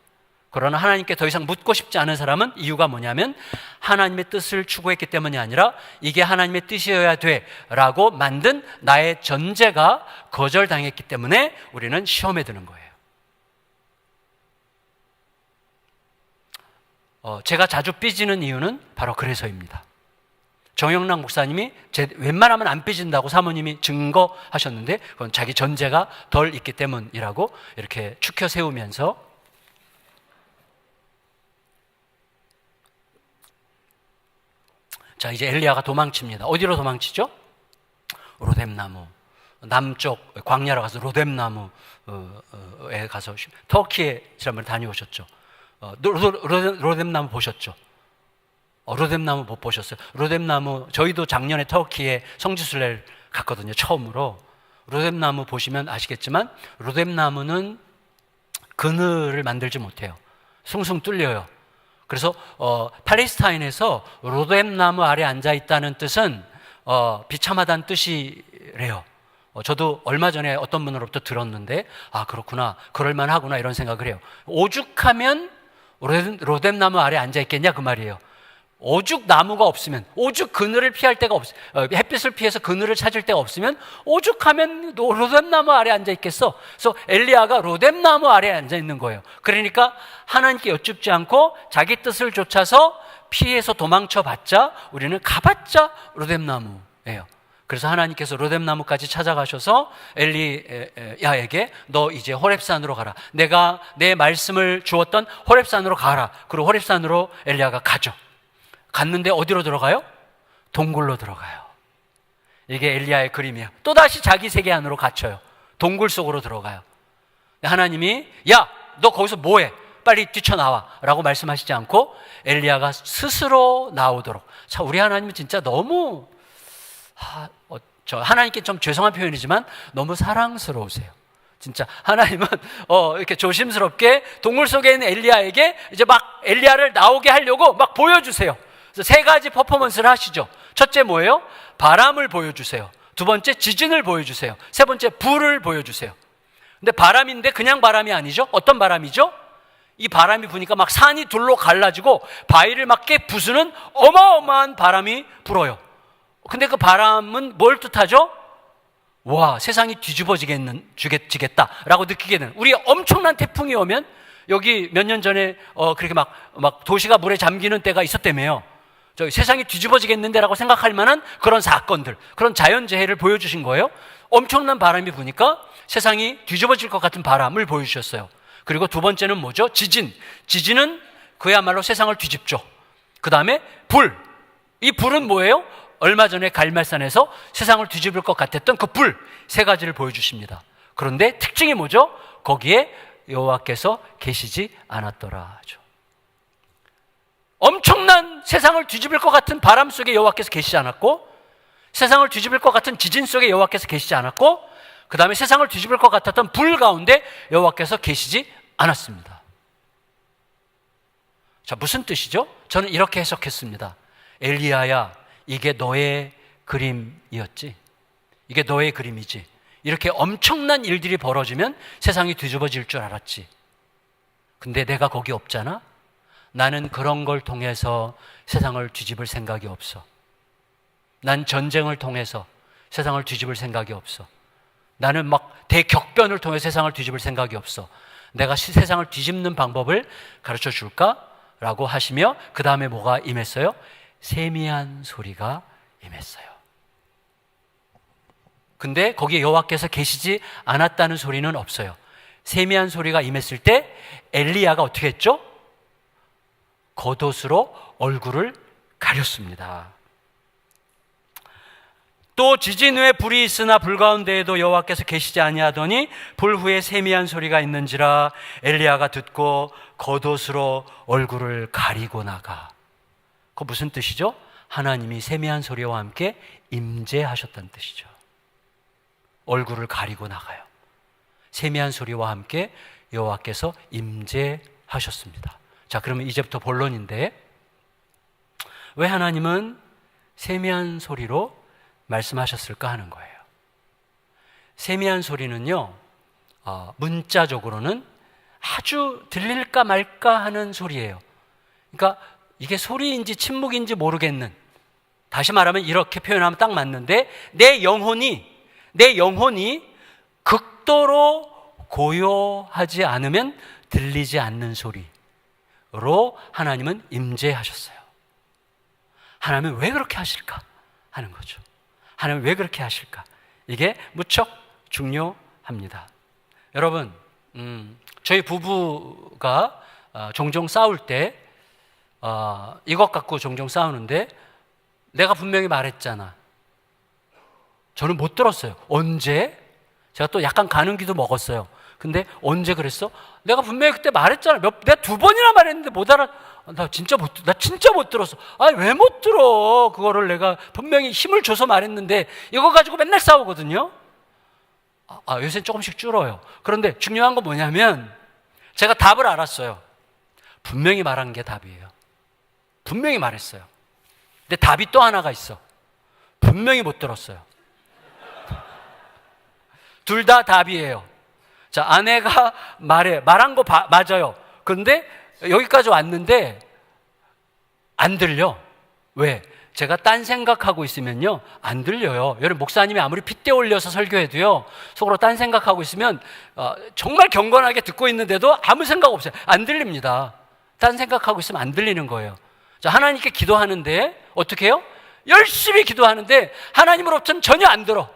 그러나 하나님께 더 이상 묻고 싶지 않은 사람은 이유가 뭐냐면 하나님의 뜻을 추구했기 때문이 아니라 이게 하나님의 뜻이어야 돼 라고 만든 나의 전제가 거절당했기 때문에 우리는 시험에 드는 거예요. 제가 자주 삐지는 이유는 바로 그래서입니다. 정영락 목사님이 웬만하면 안 삐진다고 사모님이 증거하셨는데 그건 자기 전제가 덜 있기 때문이라고 이렇게 추켜 세우면서 자, 이제 엘리야가 도망칩니다. 어디로 도망치죠? 로뎀나무. 남쪽 광야로 가서 로뎀나무에 가서 터키에 지난번에 다녀오셨죠. 로뎀나무 보셨죠? 로뎀나무 못 보셨어요? 로뎀나무, 저희도 작년에 터키에 성지순례를 갔거든요. 처음으로. 로뎀나무 보시면 아시겠지만 로뎀나무는 그늘을 만들지 못해요. 숭숭 뚫려요. 그래서 팔레스타인에서 로뎀나무 아래 앉아있다는 뜻은 비참하다는 뜻이래요. 저도 얼마 전에 어떤 분으로부터 들었는데 아 그렇구나, 그럴만하구나 이런 생각을 해요. 오죽하면 로뎀나무 아래 앉아있겠냐 그 말이에요. 오죽 나무가 없으면, 오죽 그늘을 피할 데가 햇빛을 피해서 그늘을 찾을 데가 없으면 오죽하면 로뎀나무 아래 앉아 있겠어. 그래서 엘리야가 로뎀나무 아래에 앉아 있는 거예요. 그러니까 하나님께 여쭙지 않고 자기 뜻을 쫓아서 피해서 도망쳐봤자 우리는 가봤자 로뎀나무예요. 그래서 하나님께서 로뎀나무까지 찾아가셔서 엘리야에게 너 이제 호렙산으로 가라. 내가 내 말씀을 주었던 호렙산으로 가라. 그리고 호렙산으로 엘리야가 가죠. 갔는데 어디로 들어가요? 동굴로 들어가요. 이게 엘리야의 그림이에요. 또다시 자기 세계 안으로 갇혀요. 동굴 속으로 들어가요. 하나님이 야, 너 거기서 뭐해? 빨리 뛰쳐나와 라고 말씀하시지 않고 엘리야가 스스로 나오도록. 자, 우리 하나님은 진짜 너무 저 하나님께 좀 죄송한 표현이지만 너무 사랑스러우세요. 진짜 하나님은 이렇게 조심스럽게 동물 속에 있는 엘리야에게 이제 막 엘리야를 나오게 하려고 막 보여주세요. 그래서 세 가지 퍼포먼스를 하시죠. 첫째 뭐예요? 바람을 보여주세요. 두 번째 지진을 보여주세요. 세 번째 불을 보여주세요. 근데 바람인데 그냥 바람이 아니죠. 어떤 바람이죠? 이 바람이 부니까 막 산이 둘로 갈라지고 바위를 막 깨 부수는 어마어마한 바람이 불어요. 근데 그 바람은 뭘 뜻하죠? 와, 세상이 뒤집어지겠다라고 느끼게 되는. 우리 엄청난 태풍이 오면 여기 몇 년 전에 그렇게 막 도시가 물에 잠기는 때가 있었다며요. 저기 세상이 뒤집어지겠는데라고 생각할 만한 그런 사건들, 그런 자연재해를 보여주신 거예요. 엄청난 바람이 부니까 세상이 뒤집어질 것 같은 바람을 보여주셨어요. 그리고 두 번째는 뭐죠? 지진. 지진은 그야말로 세상을 뒤집죠. 그 다음에 불. 이 불은 뭐예요? 얼마 전에 갈멜산에서 세상을 뒤집을 것 같았던 그 불. 세 가지를 보여주십니다. 그런데 특징이 뭐죠? 거기에 여호와께서 계시지 않았더라 하죠. 엄청난 세상을 뒤집을 것 같은 바람 속에 여호와께서 계시지 않았고, 세상을 뒤집을 것 같은 지진 속에 여호와께서 계시지 않았고, 그 다음에 세상을 뒤집을 것 같았던 불 가운데 여호와께서 계시지 않았습니다. 자, 무슨 뜻이죠? 저는 이렇게 해석했습니다. 엘리야야, 이게 너의 그림이었지. 이게 너의 그림이지. 이렇게 엄청난 일들이 벌어지면 세상이 뒤집어질 줄 알았지. 근데 내가 거기 없잖아? 나는 그런 걸 통해서 세상을 뒤집을 생각이 없어. 난 전쟁을 통해서 세상을 뒤집을 생각이 없어. 나는 막 대격변을 통해 세상을 뒤집을 생각이 없어. 내가 세상을 뒤집는 방법을 가르쳐 줄까? 라고 하시며 그 다음에 뭐가 임했어요? 세미한 소리가 임했어요. 근데 거기에 여호와께서 계시지 않았다는 소리는 없어요. 세미한 소리가 임했을 때 엘리야가 어떻게 했죠? 겉옷으로 얼굴을 가렸습니다. 또 지진 후에 불이 있으나 불 가운데에도 여호와께서 계시지 아니하더니 불 후에 세미한 소리가 있는지라 엘리야가 듣고 겉옷으로 얼굴을 가리고 나가. 그거 무슨 뜻이죠? 하나님이 세미한 소리와 함께 임재하셨다는 뜻이죠. 얼굴을 가리고 나가요. 세미한 소리와 함께 여호와께서 임재하셨습니다. 자, 그러면 이제부터 본론인데, 왜 하나님은 세미한 소리로 말씀하셨을까 하는 거예요. 세미한 소리는요, 문자적으로는 아주 들릴까 말까 하는 소리예요. 그러니까 이게 소리인지 침묵인지 모르겠는, 다시 말하면 이렇게 표현하면 딱 맞는데, 내 영혼이 극도로 고요하지 않으면 들리지 않는 소리로 하나님은 임재하셨어요. 하나님은 왜 그렇게 하실까 하는 거죠. 하나님은 왜 그렇게 하실까? 이게 무척 중요합니다. 여러분, 저희 부부가 종종 싸울 때 이것 갖고 종종 싸우는데, 내가 분명히 말했잖아. 저는 못 들었어요. 언제? 제가 또 약간 가는기도 먹었어요. 근데 언제 그랬어? 내가 분명히 그때 말했잖아. 내가 2번이나 말했는데 못 알아. 나 진짜 못 들었어. 아니, 왜 못 들어? 그거를 내가 분명히 힘을 줘서 말했는데, 이거 가지고 맨날 싸우거든요. 요새 조금씩 줄어요. 그런데 중요한 건 뭐냐면, 제가 답을 알았어요. 분명히 말한 게 답이에요. 분명히 말했어요. 근데 답이 또 하나가 있어. 분명히 못 들었어요. 둘 다 답이에요. 자, 아내가 말한 거 맞아요. 그런데 여기까지 왔는데 안 들려. 왜? 제가 딴 생각하고 있으면요, 안 들려요. 여러분, 목사님이 아무리 핏대 올려서 설교해도요, 속으로 딴 생각하고 있으면 정말 경건하게 듣고 있는데도 아무 생각 없어요. 안 들립니다. 딴 생각하고 있으면 안 들리는 거예요. 자, 하나님께 기도하는데 어떻게 해요? 열심히 기도하는데 하나님으로부터는 전혀 안 들어.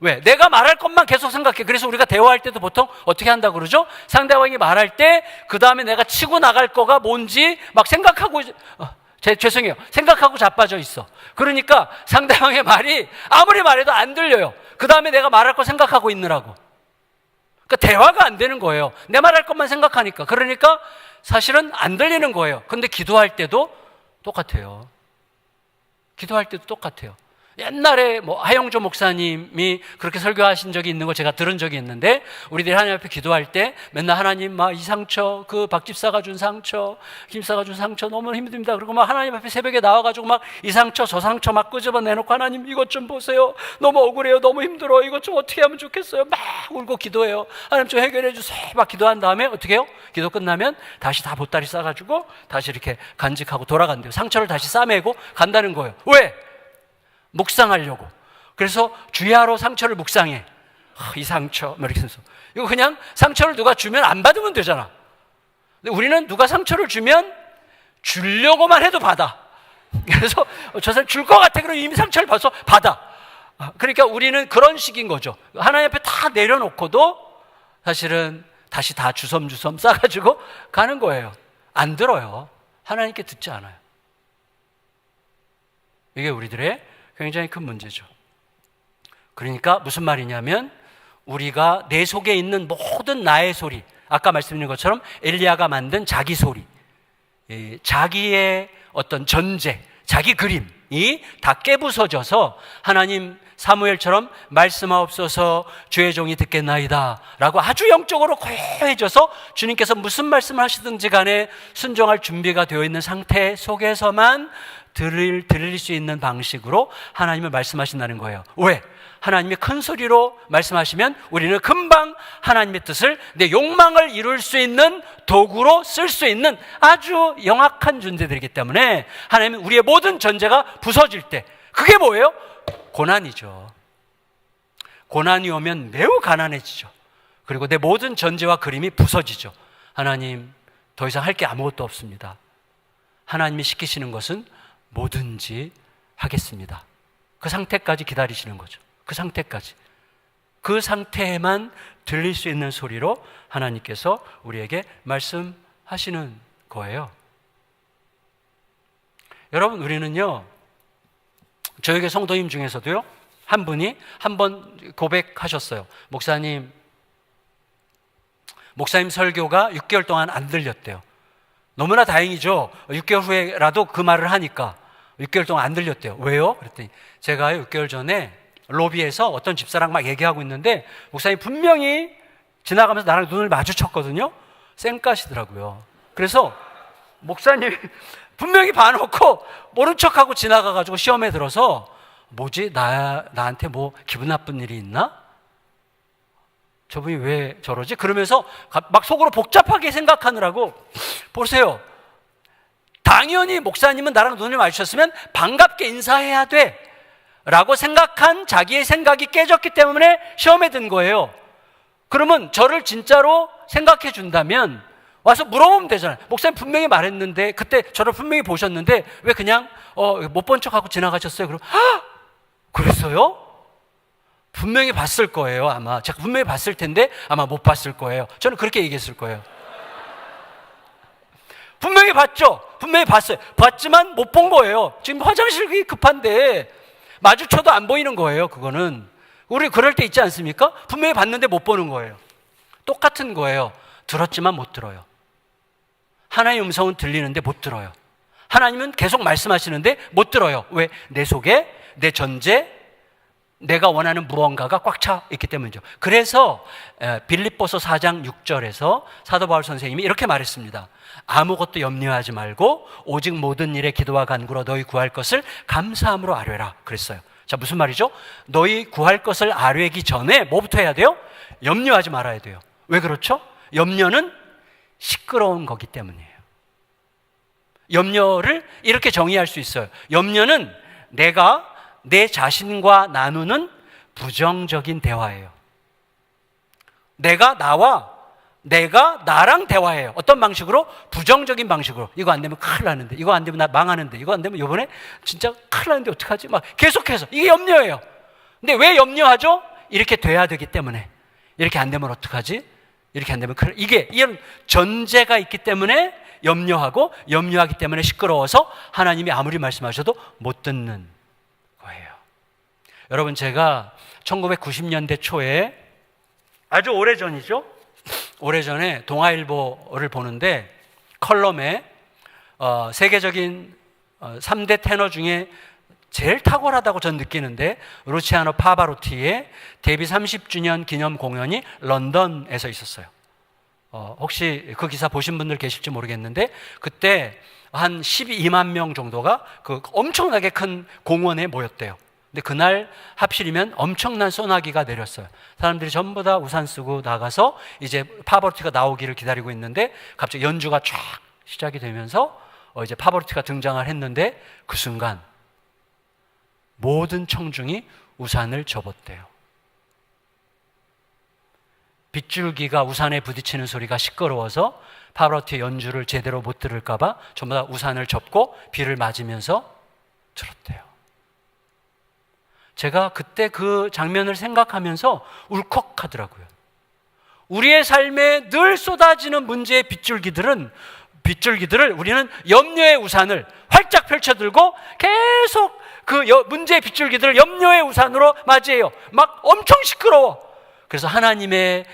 왜? 내가 말할 것만 계속 생각해. 그래서 우리가 대화할 때도 보통 어떻게 한다 그러죠? 상대방이 말할 때 그 다음에 내가 치고 나갈 거가 뭔지 막 생각하고 죄송해요. 생각하고 자빠져 있어. 그러니까 상대방의 말이 아무리 말해도 안 들려요. 그 다음에 내가 말할 거 생각하고 있느라고. 그러니까 대화가 안 되는 거예요. 내 말할 것만 생각하니까. 그러니까 사실은 안 들리는 거예요. 근데 기도할 때도 똑같아요. 기도할 때도 똑같아요. 옛날에 하영조 목사님이 그렇게 설교하신 적이 있는 거 제가 들은 적이 있는데, 우리들이 하나님 앞에 기도할 때 맨날 하나님 이 상처, 그 박 집사가 준 상처, 김 집사가 준 상처 너무 힘듭니다. 그리고 하나님 앞에 새벽에 나와가지고 이 상처 저 상처 끄집어 내놓고, 하나님 이것 좀 보세요. 너무 억울해요. 너무 힘들어. 이것 좀 어떻게 하면 좋겠어요. 막 울고 기도해요. 하나님 좀 해결해 주세요. 막 기도한 다음에 어떻게 해요? 기도 끝나면 다시 다 보따리 싸가지고 다시 이렇게 간직하고 돌아간대요. 상처를 다시 싸매고 간다는 거예요. 왜? 묵상하려고. 그래서 주야로 상처를 묵상해. 이 상처 이렇게 해서, 이거 그냥 상처를 누가 주면 안 받으면 되잖아. 근데 우리는 누가 상처를 주면 주려고만 해도 받아. 그래서 저 사람 줄 것 같아. 그럼 이미 상처를 받아. 그러니까 우리는 그런 식인 거죠. 하나님 앞에 다 내려놓고도 사실은 다시 다 주섬주섬 싸가지고 가는 거예요. 안 들어요. 하나님께 듣지 않아요. 이게 우리들의 굉장히 큰 문제죠. 그러니까 무슨 말이냐면, 우리가 내 속에 있는 모든 나의 소리, 아까 말씀드린 것처럼 엘리야가 만든 자기 소리, 자기의 어떤 전제, 자기 그림이 다 깨부서져서 하나님, 사무엘처럼 말씀하옵소서 주의 종이 듣겠나이다 라고 아주 영적으로 고요해져서 주님께서 무슨 말씀을 하시든지 간에 순종할 준비가 되어 있는 상태 속에서만 들릴 수 있는 방식으로 하나님을 말씀하신다는 거예요. 왜? 하나님이 큰 소리로 말씀하시면 우리는 금방 하나님의 뜻을, 내 욕망을 이룰 수 있는 도구로 쓸 수 있는 아주 영악한 존재들이기 때문에, 하나님은 우리의 모든 전제가 부서질 때, 그게 뭐예요? 고난이죠. 고난이 오면 매우 가난해지죠. 그리고 내 모든 전제와 그림이 부서지죠. 하나님, 더 이상 할 게 아무것도 없습니다. 하나님이 시키시는 것은 뭐든지 하겠습니다. 그 상태까지 기다리시는 거죠. 그 상태까지. 그 상태에만 들릴 수 있는 소리로 하나님께서 우리에게 말씀하시는 거예요. 여러분, 우리는요, 저에게 성도님 중에서도요, 한 분이 한 번 고백하셨어요. 목사님 설교가 6개월 동안 안 들렸대요. 너무나 다행이죠. 6개월 후에라도 그 말을 하니까. 6개월 동안 안 들렸대요. 왜요? 그랬더니 제가 6개월 전에 로비에서 어떤 집사랑 막 얘기하고 있는데, 목사님 분명히 지나가면서 나랑 눈을 마주쳤거든요. 쌩까시더라고요. 그래서 목사님 분명히 봐놓고 모른 척하고 지나가가지고 시험에 들어서, 뭐지? 나한테 뭐 기분 나쁜 일이 있나? 저분이 왜 저러지? 그러면서 막 속으로 복잡하게 생각하느라고, 보세요. 당연히 목사님은 나랑 눈을 마주쳤으면 반갑게 인사해야 돼 라고 생각한 자기의 생각이 깨졌기 때문에 시험에 든 거예요. 그러면 저를 진짜로 생각해 준다면 와서 물어보면 되잖아요. 목사님 분명히 말했는데, 그때 저를 분명히 보셨는데 왜 그냥 못 본 척하고 지나가셨어요? 그럼 그랬어요? 분명히 봤을 거예요. 아마 제가 분명히 봤을 텐데 아마 못 봤을 거예요. 저는 그렇게 얘기했을 거예요. 분명히 봤죠. 분명히 봤어요. 봤지만 못 본 거예요. 지금 화장실이 급한데 마주쳐도 안 보이는 거예요. 그거는 우리 그럴 때 있지 않습니까? 분명히 봤는데 못 보는 거예요. 똑같은 거예요. 들었지만 못 들어요. 하나님의 음성은 들리는데 못 들어요. 하나님은 계속 말씀하시는데 못 들어요. 왜? 내 속에 내 전제, 내가 원하는 무언가가 꽉 차 있기 때문이죠. 그래서 빌립보서 4장 6절에서 사도 바울 선생님이 이렇게 말했습니다. 아무것도 염려하지 말고 오직 모든 일에 기도와 간구로 너희 구할 것을 감사함으로 아뢰라 그랬어요. 자, 무슨 말이죠? 너희 구할 것을 아뢰기 전에 뭐부터 해야 돼요? 염려하지 말아야 돼요. 왜 그렇죠? 염려는 시끄러운 거기 때문이에요. 염려를 이렇게 정의할 수 있어요. 염려는 내가 내 자신과 나누는 부정적인 대화예요. 내가 나랑 대화해요. 어떤 방식으로? 부정적인 방식으로. 이거 안 되면 큰일 나는데, 이거 안 되면 나 망하는데, 이거 안 되면 이번에 진짜 큰일 나는데 어떡하지? 막 계속해서. 이게 염려예요. 근데 왜 염려하죠? 이렇게 돼야 되기 때문에. 이렇게 안 되면 어떡하지? 이렇게 안 되면 큰일. 이런 전제가 있기 때문에 염려하고, 염려하기 때문에 시끄러워서 하나님이 아무리 말씀하셔도 못 듣는 거예요. 여러분, 제가 1990년대 초에 아주 오래전이죠. 오래전에 동아일보를 보는데 컬럼에 세계적인 3대 테너 중에 제일 탁월하다고 전 느끼는데 루치아노 파바로티의 데뷔 30주년 기념 공연이 런던에서 있었어요. 혹시 그 기사 보신 분들 계실지 모르겠는데 그때 한 12만 명 정도가 그 엄청나게 큰 공원에 모였대요. 근데 그날 합실이면 엄청난 소나기가 내렸어요. 사람들이 전부 다 우산 쓰고 나가서 이제 파바로티가 나오기를 기다리고 있는데 갑자기 연주가 쫙 시작이 되면서 이제 파바로티가 등장을 했는데 그 순간 모든 청중이 우산을 접었대요. 빗줄기가 우산에 부딪히는 소리가 시끄러워서 파바로티의 연주를 제대로 못 들을까 봐 전부 다 우산을 접고 비를 맞으면서 들었대요. 제가 그때 그 장면을 생각하면서 울컥하더라고요. 우리의 삶에 늘 쏟아지는 문제의 빗줄기들을 우리는 염려의 우산을 활짝 펼쳐들고 계속 그 문제의 빗줄기들을 염려의 우산으로 맞이해요. 막 엄청 시끄러워. 그래서 하나님의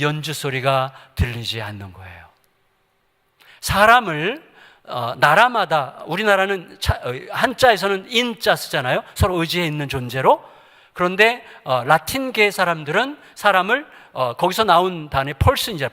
연주 소리가 들리지 않는 거예요. 사람을 나라마다, 우리나라는 한자에서는 인자 쓰잖아요. 서로 의지해 있는 존재로. 그런데 라틴계 사람들은 사람을 거기서 나온 단어 펄슨이잖아요.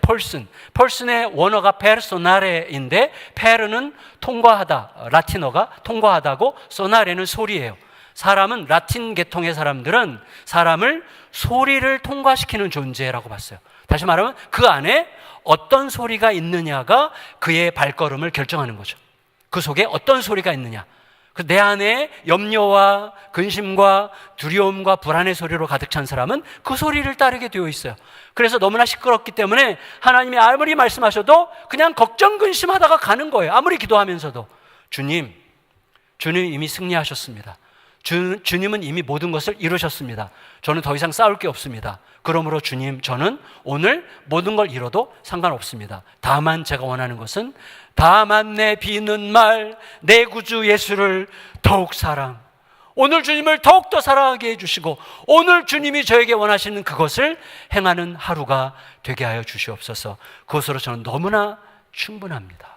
펄슨의 원어가 페르소나레인데 페르는 통과하다, 라틴어가 통과하다고, 소나레는 소리예요. 사람은, 라틴 계통의 사람들은 사람을 소리를 통과시키는 존재라고 봤어요. 다시 말하면 그 안에 어떤 소리가 있느냐가 그의 발걸음을 결정하는 거죠. 그 속에 어떤 소리가 있느냐. 내 안에 염려와 근심과 두려움과 불안의 소리로 가득 찬 사람은 그 소리를 따르게 되어 있어요. 그래서 너무나 시끄럽기 때문에 하나님이 아무리 말씀하셔도 그냥 걱정 근심하다가 가는 거예요. 아무리 기도하면서도. 주님 이미 승리하셨습니다. 주님은 이미 모든 것을 이루셨습니다. 저는 더 이상 싸울 게 없습니다. 그러므로 주님, 저는 오늘 모든 걸 잃어도 상관없습니다. 다만 제가 원하는 것은, 다만 내 비는 말 내 구주 예수를 더욱 오늘 주님을 더욱더 사랑하게 해주시고 오늘 주님이 저에게 원하시는 그것을 행하는 하루가 되게 하여 주시옵소서. 그것으로 저는 너무나 충분합니다.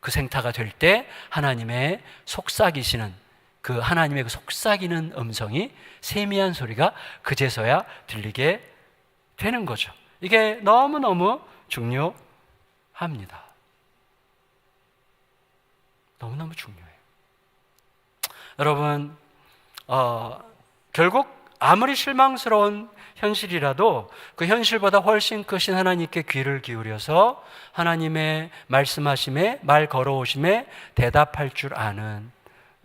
그 생타가 될 때 하나님의 속삭이시는, 그 하나님의 그 속삭이는 음성이, 세미한 소리가 그제서야 들리게 되는 거죠. 이게 너무너무 중요합니다. 너무너무 중요해요. 여러분, 결국 아무리 실망스러운 현실이라도 그 현실보다 훨씬 크신 하나님께 귀를 기울여서 하나님의 말씀하심에, 말 걸어오심에 대답할 줄 아는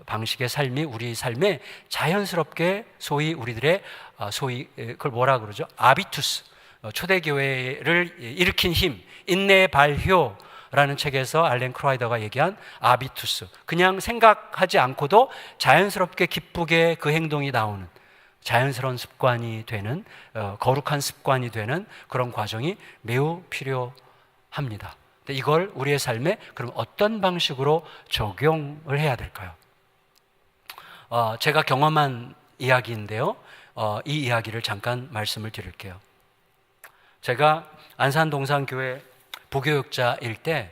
방식의 삶이 우리 삶에 자연스럽게, 소위 우리들의 그걸 뭐라 그러죠? 아비투스, 초대교회를 일으킨 힘, 인내의 발효라는 책에서 알렌 크라이더가 얘기한 아비투스, 그냥 생각하지 않고도 자연스럽게 기쁘게 그 행동이 나오는 자연스러운 습관이 되는, 거룩한 습관이 되는 그런 과정이 매우 필요합니다. 근데 이걸 우리의 삶에 그럼 어떤 방식으로 적용을 해야 될까요? 제가 경험한 이야기인데요. 이 이야기를 잠깐 말씀을 드릴게요. 제가 안산동산교회 부교육자일 때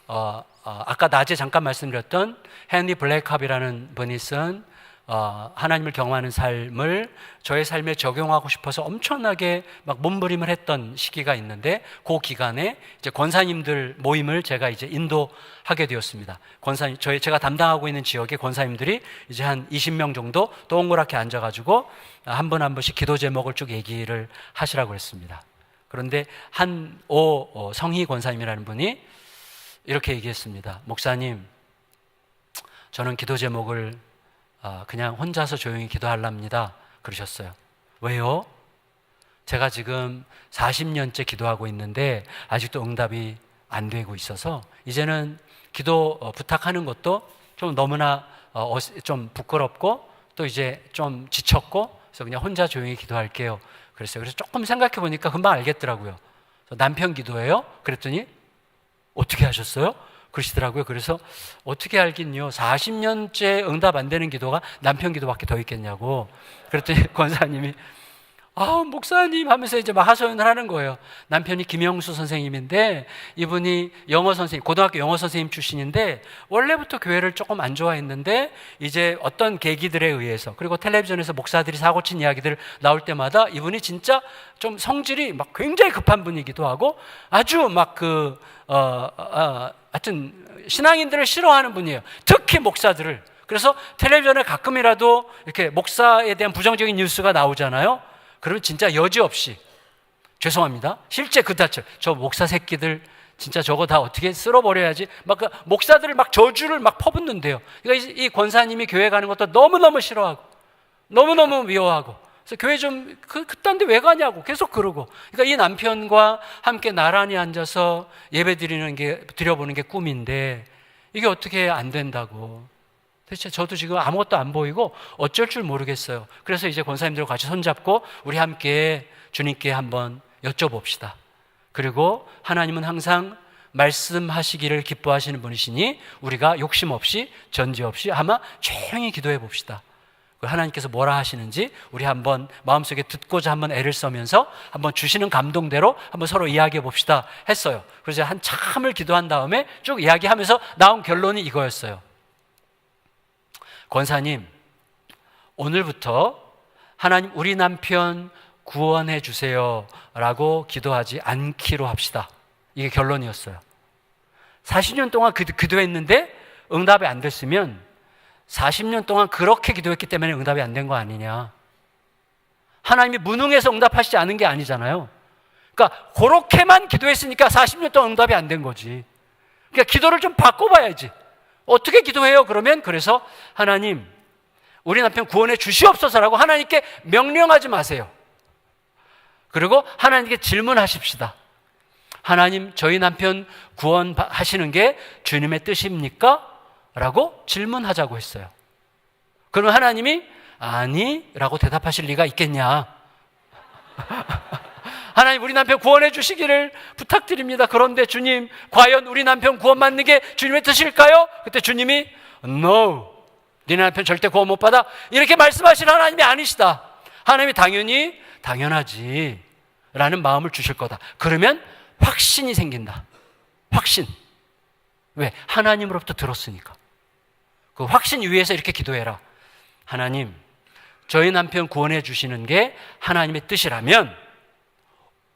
아까 낮에 잠깐 말씀드렸던 헨리 블랙캅이라는 분이 쓴 하나님을 경험하는 삶을 저의 삶에 적용하고 싶어서 엄청나게 막 몸부림을 했던 시기가 있는데, 그 기간에 이제 권사님들 모임을 제가 이제 인도하게 되었습니다. 제가 담당하고 있는 지역에 권사님들이 이제 한 20명 정도 동그랗게 앉아가지고 한 분 한 분씩 기도 제목을 쭉 얘기를 하시라고 했습니다. 그런데 성희 권사님이라는 분이 이렇게 얘기했습니다. 목사님, 저는 기도 제목을 그냥 혼자서 조용히 기도하랍니다. 그러셨어요. 왜요? 제가 지금 40년째 기도하고 있는데 아직도 응답이 안 되고 있어서 이제는 기도 부탁하는 것도 좀 너무나 좀 부끄럽고 또 이제 좀 지쳤고, 그래서 그냥 혼자 조용히 기도할게요. 그랬어요. 그래서 조금 생각해 보니까 금방 알겠더라고요. 남편 기도예요? 그랬더니 어떻게 하셨어요? 그러시더라고요. 그래서 어떻게 알긴요, 40년째 응답 안 되는 기도가 남편 기도밖에 더 있겠냐고. 그랬더니 권사님이 목사님 하면서 이제 막 하소연을 하는 거예요. 남편이 김영수 선생님인데, 이분이 영어 선생님, 고등학교 영어 선생님 출신인데, 원래부터 교회를 조금 안 좋아했는데, 이제 어떤 계기들에 의해서, 그리고 텔레비전에서 목사들이 사고친 이야기들 나올 때마다 이분이 진짜 좀 성질이 막 굉장히 급한 분이기도 하고, 아주 막 하여튼, 신앙인들을 싫어하는 분이에요. 특히 목사들을. 그래서 텔레비전에 가끔이라도 이렇게 목사에 대한 부정적인 뉴스가 나오잖아요. 그러면 진짜 여지없이 죄송합니다. 실제 그다쳐 저 목사 새끼들 진짜 저거 다 어떻게 쓸어버려야지. 막 목사들을 막 저주를 막 퍼붓는데요. 그러니까 이 권사님이 교회 가는 것도 너무너무 싫어하고 너무너무 미워하고, 그래서 교회 좀 그딴데 왜 가냐고 계속 그러고. 그러니까 이 남편과 함께 나란히 앉아서 예배 드려보는 게 꿈인데 이게 어떻게 안 된다고. 대체 저도 지금 아무것도 안 보이고 어쩔 줄 모르겠어요. 그래서 이제 권사님들과 같이 손잡고 우리 함께 주님께 한번 여쭤봅시다. 그리고 하나님은 항상 말씀하시기를 기뻐하시는 분이시니 우리가 욕심 없이 전지 없이 아마 조용히 기도해 봅시다. 하나님께서 뭐라 하시는지 우리 한번 마음속에 듣고자 한번 애를 써면서 한번 주시는 감동대로 한번 서로 이야기해 봅시다 했어요. 그래서 한참을 기도한 다음에 쭉 이야기하면서 나온 결론이 이거였어요. 권사님, 오늘부터 하나님 우리 남편 구원해 주세요 라고 기도하지 않기로 합시다. 이게 결론이었어요. 40년 동안 기도했는데 응답이 안 됐으면 40년 동안 그렇게 기도했기 때문에 응답이 안 된 거 아니냐. 하나님이 무능해서 응답하시지 않은 게 아니잖아요. 그러니까 그렇게만 기도했으니까 40년 동안 응답이 안 된 거지. 그러니까 기도를 좀 바꿔봐야지. 어떻게 기도해요? 그러면 그래서 하나님 우리 남편 구원해 주시옵소서라고 하나님께 명령하지 마세요. 그리고 하나님께 질문하십시다. 하나님, 저희 남편 구원하시는 게 주님의 뜻입니까? 라고 질문하자고 했어요. 그러면 하나님이 아니 라고 대답하실 리가 있겠냐. 하나님 우리 남편 구원해 주시기를 부탁드립니다. 그런데 주님, 과연 우리 남편 구원 받는 게 주님의 뜻일까요? 그때 주님이 No, 니네 남편 절대 구원 못 받아, 이렇게 말씀하신 하나님이 아니시다. 하나님이 당연하지 라는 마음을 주실 거다. 그러면 확신이 생긴다. 확신. 왜? 하나님으로부터 들었으니까. 그 확신 위에서 이렇게 기도해라. 하나님, 저희 남편 구원해 주시는 게 하나님의 뜻이라면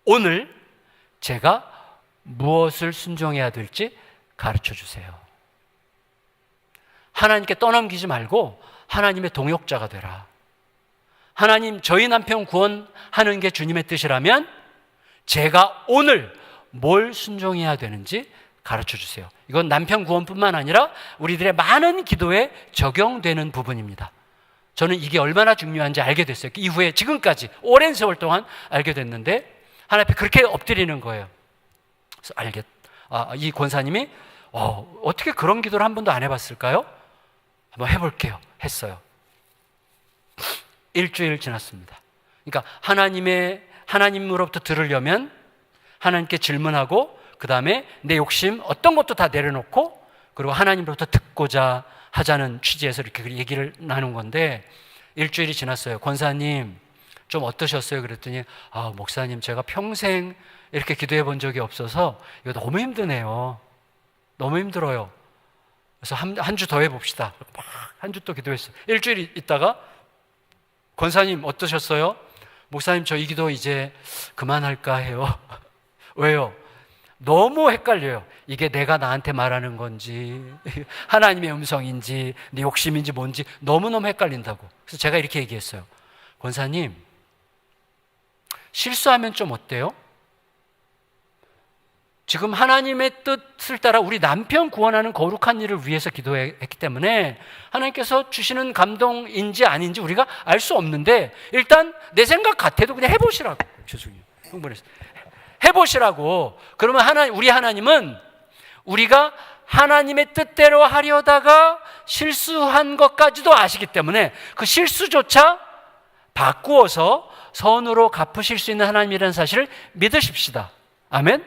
오늘 제가 무엇을 순종해야 될지 가르쳐 주세요. 하나님께 떠넘기지 말고 하나님의 동역자가 되라. 하나님, 저희 남편 구원하는 게 주님의 뜻이라면 제가 오늘 뭘 순종해야 되는지 가르쳐 주세요. 이건 남편 구원뿐만 아니라 우리들의 많은 기도에 적용되는 부분입니다. 저는 이게 얼마나 중요한지 알게 됐어요. 이후에 지금까지 오랜 세월 동안 알게 됐는데 하나님 앞에 그렇게 엎드리는 거예요. 그래서 이 권사님이 어떻게 그런 기도를 한 번도 안 해봤을까요? 한번 해볼게요 했어요. 일주일 지났습니다. 그러니까 하나님으로부터 들으려면 하나님께 질문하고 그 다음에 내 욕심 어떤 것도 다 내려놓고 그리고 하나님으로부터 듣고자 하자는 취지에서 이렇게 얘기를 나눈 건데, 일주일이 지났어요. 권사님 좀 어떠셨어요? 그랬더니 목사님, 제가 평생 이렇게 기도해 본 적이 없어서 이거 너무 힘드네요. 너무 힘들어요. 그래서 한 주 더 해봅시다. 막 한 주 또 기도했어요. 일주일 있다가 권사님 어떠셨어요? 목사님, 저 이 기도 이제 그만할까 해요. 왜요? 너무 헷갈려요. 이게 내가 나한테 말하는 건지 하나님의 음성인지 내 욕심인지 뭔지 너무너무 헷갈린다고. 그래서 제가 이렇게 얘기했어요. 권사님, 실수하면 좀 어때요? 지금 하나님의 뜻을 따라 우리 남편 구원하는 거룩한 일을 위해서 기도했기 때문에 하나님께서 주시는 감동인지 아닌지 우리가 알 수 없는데 일단 내 생각 같아도 그냥 해보시라고. 죄송해요. 흥분했어요. 해보시라고. 그러면 우리 하나님은 우리가 하나님의 뜻대로 하려다가 실수한 것까지도 아시기 때문에 그 실수조차 바꾸어서 선으로 갚으실 수 있는 하나님이라는 사실을 믿으십시다. 아멘?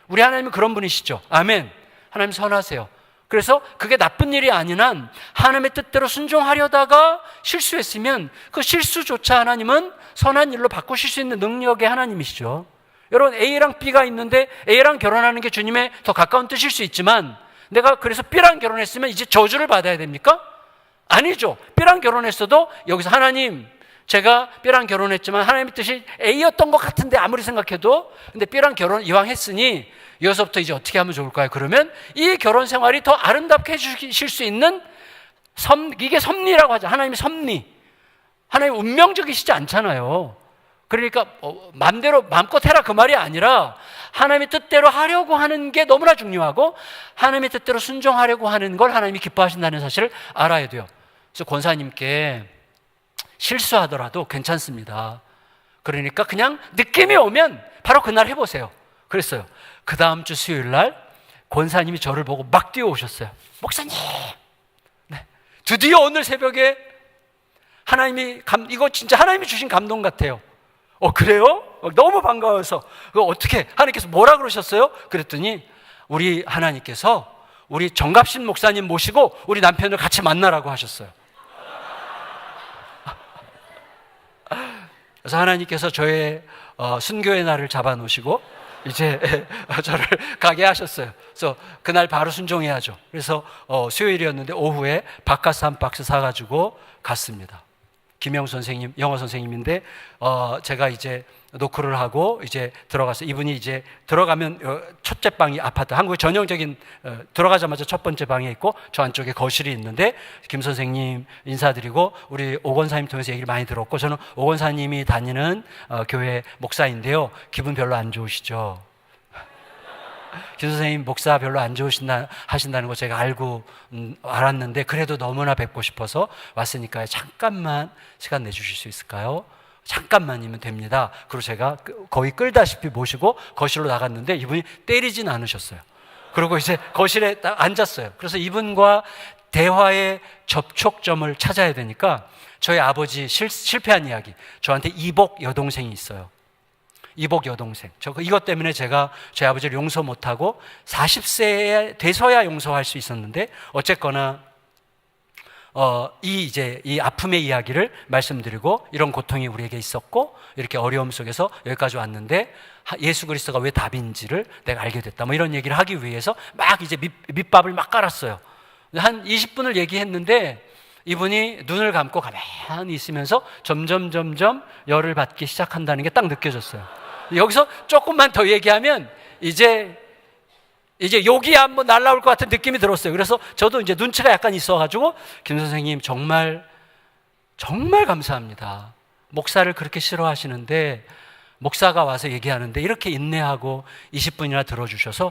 우리 하나님은 그런 분이시죠. 아멘. 하나님 선하세요. 그래서 그게 나쁜 일이 아닌 한 하나님의 뜻대로 순종하려다가 실수했으면 그 실수조차 하나님은 선한 일로 바꾸실 수 있는 능력의 하나님이시죠. 여러분, A랑 B가 있는데 A랑 결혼하는 게 주님의 더 가까운 뜻일 수 있지만 내가 그래서 B랑 결혼했으면 이제 저주를 받아야 됩니까? 아니죠. B랑 결혼했어도 여기서 하나님, 제가 B랑 결혼했지만 하나님의 뜻이 A였던 것 같은데 아무리 생각해도, 근데 B랑 결혼 이왕 했으니 이어서부터 이제 어떻게 하면 좋을까요? 그러면 이 결혼 생활이 더 아름답게 해주실 수 있는 이게 섭리라고 하죠. 하나님의 섭리. 하나님 운명적이시지 않잖아요. 그러니까 마음껏 해라 그 말이 아니라 하나님의 뜻대로 하려고 하는 게 너무나 중요하고 하나님의 뜻대로 순종하려고 하는 걸 하나님이 기뻐하신다는 사실을 알아야 돼요. 그래서 권사님께 실수하더라도 괜찮습니다. 그러니까 그냥 느낌이 오면 바로 그날 해보세요. 그랬어요. 그 다음 주 수요일 날 권사님이 저를 보고 막 뛰어오셨어요. 목사님, 네, 드디어 오늘 새벽에 하나님이 이거 진짜 하나님이 주신 감동 같아요. 그래요? 너무 반가워서 어떻게 하나님께서 뭐라 그러셨어요? 그랬더니 우리 하나님께서 우리 정갑신 목사님 모시고 우리 남편을 같이 만나라고 하셨어요. 그래서 하나님께서 저의 순교의 날을 잡아놓으시고 이제 저를 가게 하셨어요. 그래서 그날 바로 순종해야죠. 그래서 수요일이었는데 오후에 바카스 한 박스 사가지고 갔습니다. 김영 선생님, 영어 선생님인데 제가 이제 노크를 하고 이제 들어갔어요. 이분이 이제 들어가면 첫째 방이 아파트, 한국의 전형적인 들어가자마자 첫 번째 방에 있고 저 안쪽에 거실이 있는데 김 선생님 인사드리고 우리 오 권사님 통해서 얘기를 많이 들었고 저는 오 권사님이 다니는 교회 목사인데요. 기분 별로 안 좋으시죠? 김 선생님 목사 별로 안 하신다는 거 제가 알았는데 그래도 너무나 뵙고 싶어서 왔으니까요. 잠깐만 시간 내주실 수 있을까요? 잠깐만이면 됩니다. 그리고 제가 거의 끌다시피 모시고 거실로 나갔는데 이분이 때리진 않으셨어요. 그리고 이제 거실에 딱 앉았어요. 그래서 이분과 대화의 접촉점을 찾아야 되니까 저희 아버지 실패한 이야기, 저한테 이복 여동생이 있어요. 이복 여동생. 이것 때문에 제가 제 아버지를 용서 못하고 40세에 돼서야 용서할 수 있었는데 어쨌거나 이 아픔의 이야기를 말씀드리고 이런 고통이 우리에게 있었고 이렇게 어려움 속에서 여기까지 왔는데 예수 그리스도가 왜 답인지를 내가 알게 됐다. 뭐 이런 얘기를 하기 위해서 막 이제 밑밥을 막 깔았어요. 한 20분을 얘기했는데 이분이 눈을 감고 가만히 있으면서 점점 열을 받기 시작한다는 게 딱 느껴졌어요. 여기서 조금만 더 얘기하면 이제 욕이 한번 날라올 것 같은 느낌이 들었어요. 그래서 저도 이제 눈치가 약간 있어가지고 김 선생님 정말 감사합니다. 목사를 그렇게 싫어하시는데 목사가 와서 얘기하는데 이렇게 인내하고 20분이나 들어주셔서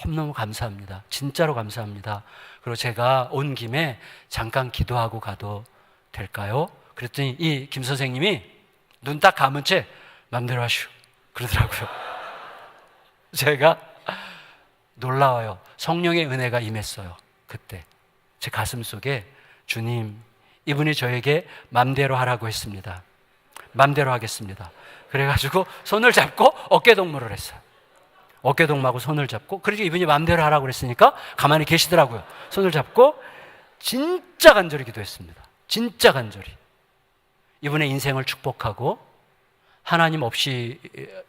너무너무 감사합니다. 진짜로 감사합니다. 그리고 제가 온 김에 잠깐 기도하고 가도 될까요? 그랬더니 이 김 선생님이 눈 딱 감은 채 맘대로 하시오 그러더라고요. 제가 놀라워요. 성령의 은혜가 임했어요. 그때 제 가슴 속에 주님, 이분이 저에게 맘대로 하라고 했습니다. 맘대로 하겠습니다. 그래가지고 손을 잡고 어깨동무를 했어요. 어깨동무하고 손을 잡고, 그러니까 이분이 맘대로 하라고 그랬으니까 가만히 계시더라고요. 손을 잡고 진짜 간절히 기도했습니다. 진짜 간절히. 이분의 인생을 축복하고 하나님 없이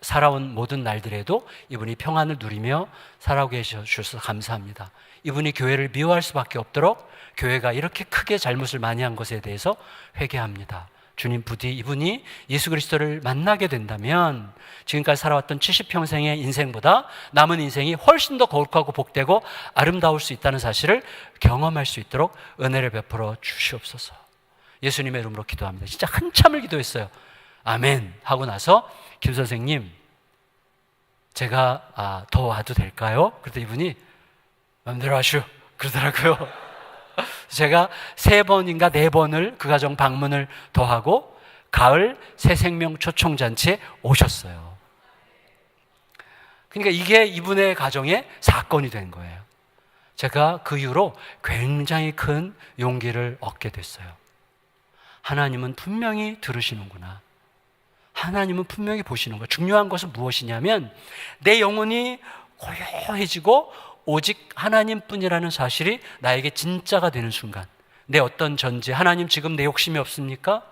살아온 모든 날들에도 이분이 평안을 누리며 살아오고 계셔서 감사합니다. 이분이 교회를 미워할 수밖에 없도록 교회가 이렇게 크게 잘못을 많이 한 것에 대해서 회개합니다. 주님, 부디 이분이 예수 그리스도를 만나게 된다면 지금까지 살아왔던 70평생의 인생보다 남은 인생이 훨씬 더 거룩하고 복되고 아름다울 수 있다는 사실을 경험할 수 있도록 은혜를 베풀어 주시옵소서. 예수님의 이름으로 기도합니다. 진짜 한참을 기도했어요. 아멘 하고 나서 김 선생님, 제가 더 와도 될까요? 그랬더니 이분이 마음대로 하시오 그러더라고요. 제가 3번인가 4번을 그 가정 방문을 더 하고 가을 새생명 초청잔치에 오셨어요. 그러니까 이게 이분의 가정의 사건이 된 거예요. 제가 그 이후로 굉장히 큰 용기를 얻게 됐어요. 하나님은 분명히 들으시는구나. 하나님은 분명히 보시는 거예요. 중요한 것은 무엇이냐면 내 영혼이 고요해지고 오직 하나님뿐이라는 사실이 나에게 진짜가 되는 순간, 내 어떤 전제, 하나님 지금 내 욕심이 없습니까?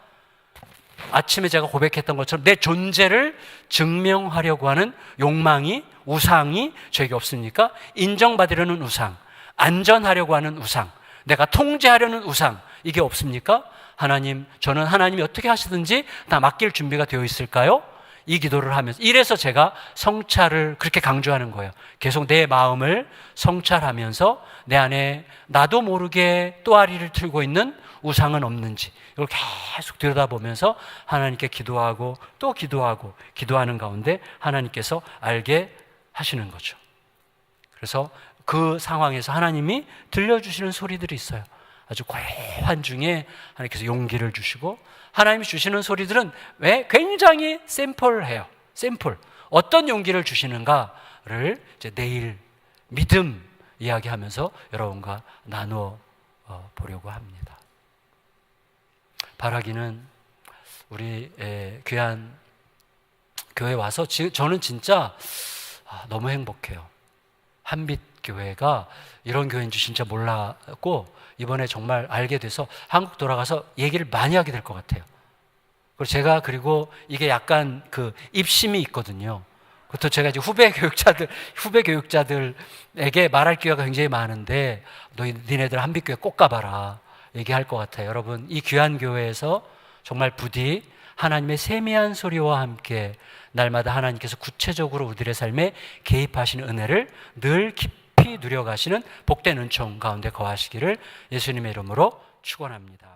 아침에 제가 고백했던 것처럼 내 존재를 증명하려고 하는 욕망이, 우상이 저에게 없습니까? 인정받으려는 우상, 안전하려고 하는 우상, 내가 통제하려는 우상, 이게 없습니까? 하나님, 저는 하나님이 어떻게 하시든지 다 맡길 준비가 되어 있을까요? 이 기도를 하면서, 이래서 제가 성찰을 그렇게 강조하는 거예요. 계속 내 마음을 성찰하면서 내 안에 나도 모르게 또아리를 틀고 있는 우상은 없는지 이걸 계속 들여다보면서 하나님께 기도하고 또 기도하고 기도하는 가운데 하나님께서 알게 하시는 거죠. 그래서 그 상황에서 하나님이 들려주시는 소리들이 있어요. 아주 고요한 중에 하나님께서 용기를 주시고, 하나님이 주시는 소리들은 왜 굉장히 샘플해요. 샘플. 어떤 용기를 주시는가를 이제 내일 믿음 이야기하면서 여러분과 나누어 보려고 합니다. 바라기는 우리 귀한 교회 와서 저는 진짜 너무 행복해요. 한빛교회가 이런 교회인 줄 진짜 몰랐고, 이번에 정말 알게 돼서 한국 돌아가서 얘기를 많이 하게 될 것 같아요. 그리고 이게 약간 그 입심이 있거든요. 그것도 제가 이제 후배 교육자들에게 말할 기회가 굉장히 많은데, 니네들 한빛교회 꼭 가봐라 얘기할 것 같아요. 여러분, 이 귀한 교회에서 정말 부디 하나님의 세미한 소리와 함께 날마다 하나님께서 구체적으로 우리들의 삶에 개입하시는 은혜를 늘 깊이 누려가시는 복된 은총 가운데 거하시기를 예수님의 이름으로 축원합니다.